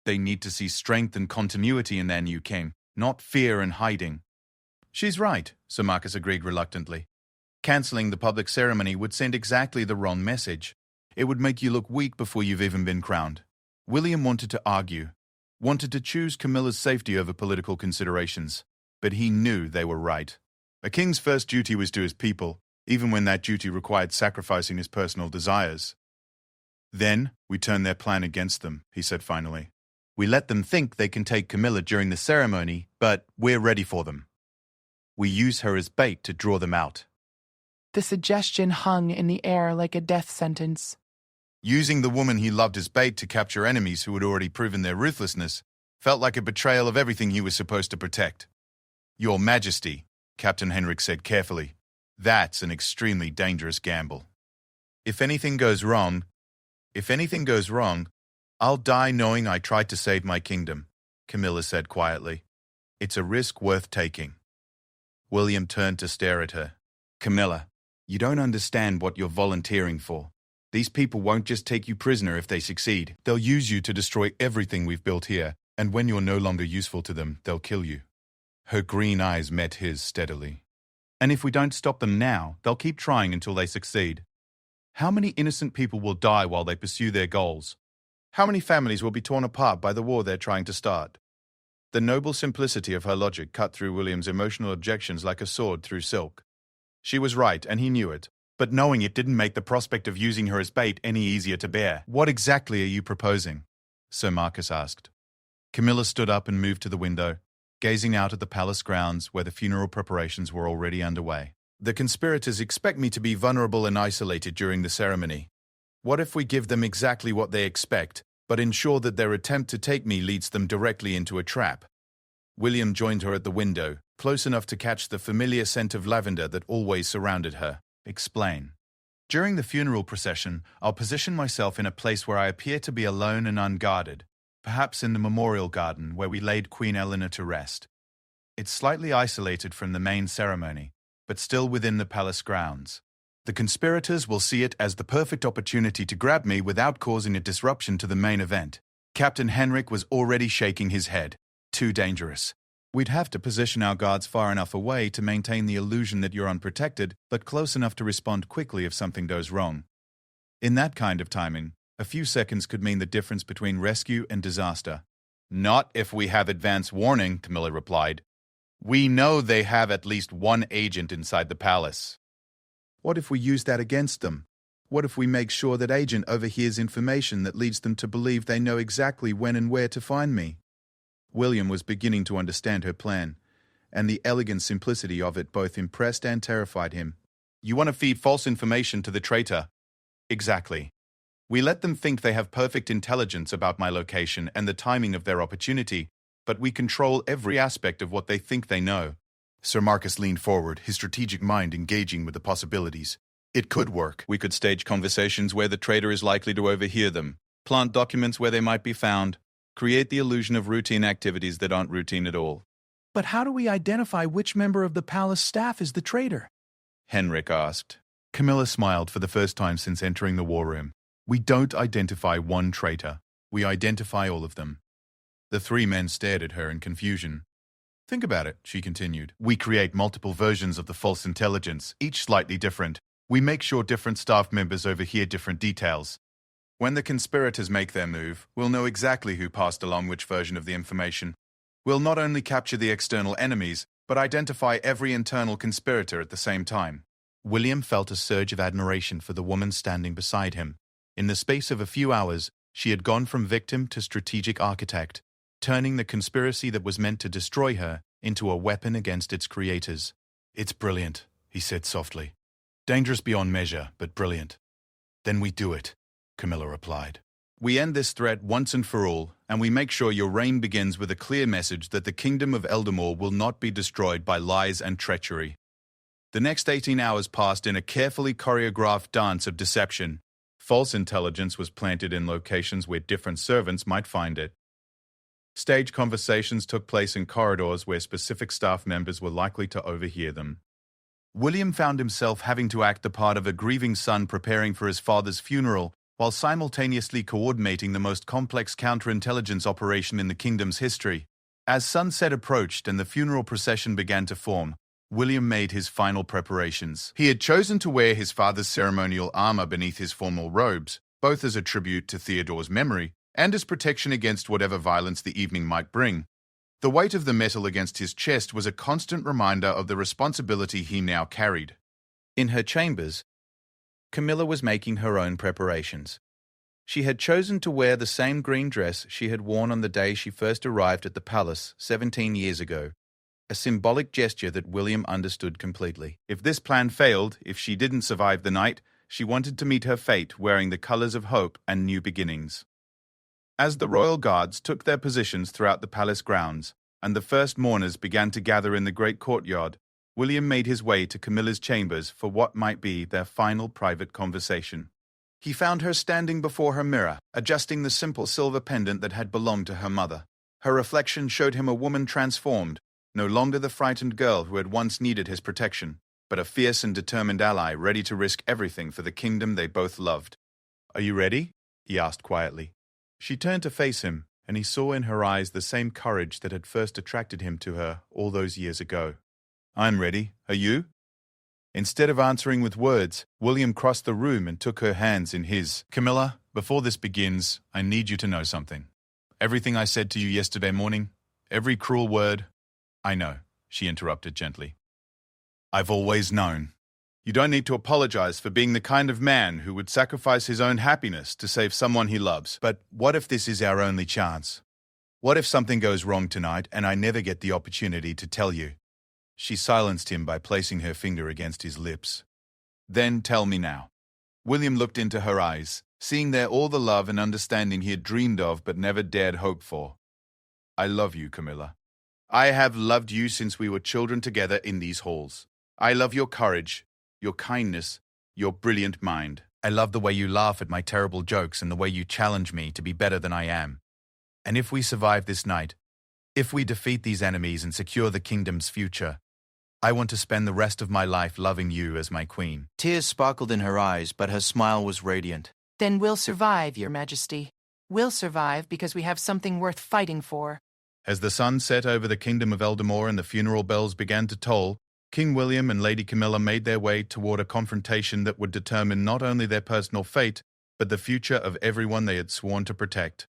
They need to see strength and continuity in their new king, not fear and hiding. She's right, Sir Marcus agreed reluctantly. Cancelling the public ceremony would send exactly the wrong message. It would make you look weak before you've even been crowned. William wanted to argue, wanted to choose Camilla's safety over political considerations, but he knew they were right. A king's first duty was to his people, even when that duty required sacrificing his personal desires. Then, we turn their plan against them, he said finally. We let them think they can take Camilla during the ceremony, but we're ready for them. We use her as bait to draw them out. The suggestion hung in the air like a death sentence. Using the woman he loved as bait to capture enemies who had already proven their ruthlessness felt like a betrayal of everything he was supposed to protect. Your Majesty, Captain Henrik said carefully, that's an extremely dangerous gamble. If anything goes wrong, I'll die knowing I tried to save my kingdom, Camilla said quietly. It's a risk worth taking. William turned to stare at her. Camilla, you don't understand what you're volunteering for. These people won't just take you prisoner if they succeed. They'll use you to destroy everything we've built here, and when you're no longer useful to them, they'll kill you. Her green eyes met his steadily. And if we don't stop them now, they'll keep trying until they succeed. How many innocent people will die while they pursue their goals? How many families will be torn apart by the war they're trying to start? The noble simplicity of her logic cut through William's emotional objections like a sword through silk. She was right, and he knew it. But knowing it didn't make the prospect of using her as bait any easier to bear. What exactly are you proposing? Sir Marcus asked. Camilla stood up and moved to the window, gazing out at the palace grounds where the funeral preparations were already underway. The conspirators expect me to be vulnerable and isolated during the ceremony. What if we give them exactly what they expect, but ensure that their attempt to take me leads them directly into a trap? William joined her at the window, close enough to catch the familiar scent of lavender that always surrounded her. Explain. During the funeral procession, I'll position myself in a place where I appear to be alone and unguarded, perhaps in the memorial garden where we laid Queen Eleanor to rest. It's slightly isolated from the main ceremony, but still within the palace grounds. The conspirators will see it as the perfect opportunity to grab me without causing a disruption to the main event. Captain Henrik was already shaking his head. Too dangerous. We'd have to position our guards far enough away to maintain the illusion that you're unprotected, but close enough to respond quickly if something goes wrong. In that kind of timing, a few seconds could mean the difference between rescue and disaster. Not if we have advance warning, Camilla replied. We know they have at least one agent inside the palace. What if we use that against them? What if we make sure that agent overhears information that leads them to believe they know exactly when and where to find me? William was beginning to understand her plan, and the elegant simplicity of it both impressed and terrified him. You want to feed false information to the traitor? Exactly. We let them think they have perfect intelligence about my location and the timing of their opportunity, but we control every aspect of what they think they know. Sir Marcus leaned forward, his strategic mind engaging with the possibilities. It could work. We could stage conversations where the traitor is likely to overhear them, plant documents where they might be found, create the illusion of routine activities that aren't routine at all. But how do we identify which member of the palace staff is the traitor? Henrik asked. Camilla smiled for the first time since entering the war room. We don't identify one traitor. We identify all of them. The three men stared at her in confusion. Think about it, she continued. We create multiple versions of the false intelligence, each slightly different. We make sure different staff members overhear different details. When the conspirators make their move, we'll know exactly who passed along which version of the information. We'll not only capture the external enemies, but identify every internal conspirator at the same time. William felt a surge of admiration for the woman standing beside him. In the space of a few hours, she had gone from victim to strategic architect, turning the conspiracy that was meant to destroy her into a weapon against its creators. It's brilliant, he said softly. Dangerous beyond measure, but brilliant. Then we do it, Camilla replied. We end this threat once and for all, and we make sure your reign begins with a clear message that the kingdom of Eldamore will not be destroyed by lies and treachery. The next 18 hours passed in a carefully choreographed dance of deception. False intelligence was planted in locations where different servants might find it. Stage conversations took place in corridors where specific staff members were likely to overhear them. William found himself having to act the part of a grieving son preparing for his father's funeral, while simultaneously coordinating the most complex counterintelligence operation in the kingdom's history. As sunset approached and the funeral procession began to form, William made his final preparations. He had chosen to wear his father's ceremonial armor beneath his formal robes, both as a tribute to Theodore's memory and as protection against whatever violence the evening might bring. The weight of the metal against his chest was a constant reminder of the responsibility he now carried. In her chambers, Camilla was making her own preparations. She had chosen to wear the same green dress she had worn on the day she first arrived at the palace 17 years ago, a symbolic gesture that William understood completely. If this plan failed, if she didn't survive the night, she wanted to meet her fate wearing the colors of hope and new beginnings. As the royal guards took their positions throughout the palace grounds, and the first mourners began to gather in the great courtyard, William made his way to Camilla's chambers for what might be their final private conversation. He found her standing before her mirror, adjusting the simple silver pendant that had belonged to her mother. Her reflection showed him a woman transformed, no longer the frightened girl who had once needed his protection, but a fierce and determined ally ready to risk everything for the kingdom they both loved. "Are you ready?" he asked quietly. She turned to face him, and he saw in her eyes the same courage that had first attracted him to her all those years ago. "I'm ready. Are you?" Instead of answering with words, William crossed the room and took her hands in his. "Camilla, before this begins, I need you to know something. Everything I said to you yesterday morning, every cruel word—" "I know," she interrupted gently. "I've always known. You don't need to apologize for being the kind of man who would sacrifice his own happiness to save someone he loves. But what if this is our only chance? What if something goes wrong tonight and I never get the opportunity to tell you?" She silenced him by placing her finger against his lips. "Then tell me now." William looked into her eyes, seeing there all the love and understanding he had dreamed of but never dared hope for. "I love you, Camilla. I have loved you since we were children together in these halls. I love your courage, your kindness, your brilliant mind. I love the way you laugh at my terrible jokes and the way you challenge me to be better than I am. And if we survive this night, if we defeat these enemies and secure the kingdom's future, I want to spend the rest of my life loving you as my queen." Tears sparkled in her eyes, but her smile was radiant. Then we'll survive, Your Majesty. We'll survive because we have something worth fighting for. As the sun set over the kingdom of Eldamore and the funeral bells began to toll, King William and Lady Camilla made their way toward a confrontation that would determine not only their personal fate, but the future of everyone they had sworn to protect.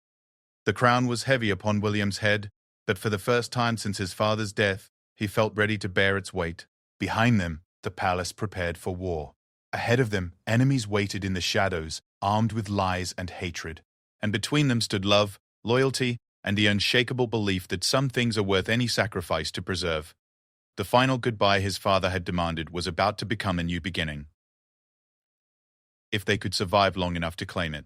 The crown was heavy upon William's head, but for the first time since his father's death, he felt ready to bear its weight. Behind them, the palace prepared for war. Ahead of them, enemies waited in the shadows, armed with lies and hatred. And between them stood love, loyalty, and the unshakable belief that some things are worth any sacrifice to preserve. The final goodbye his father had demanded was about to become a new beginning, if they could survive long enough to claim it.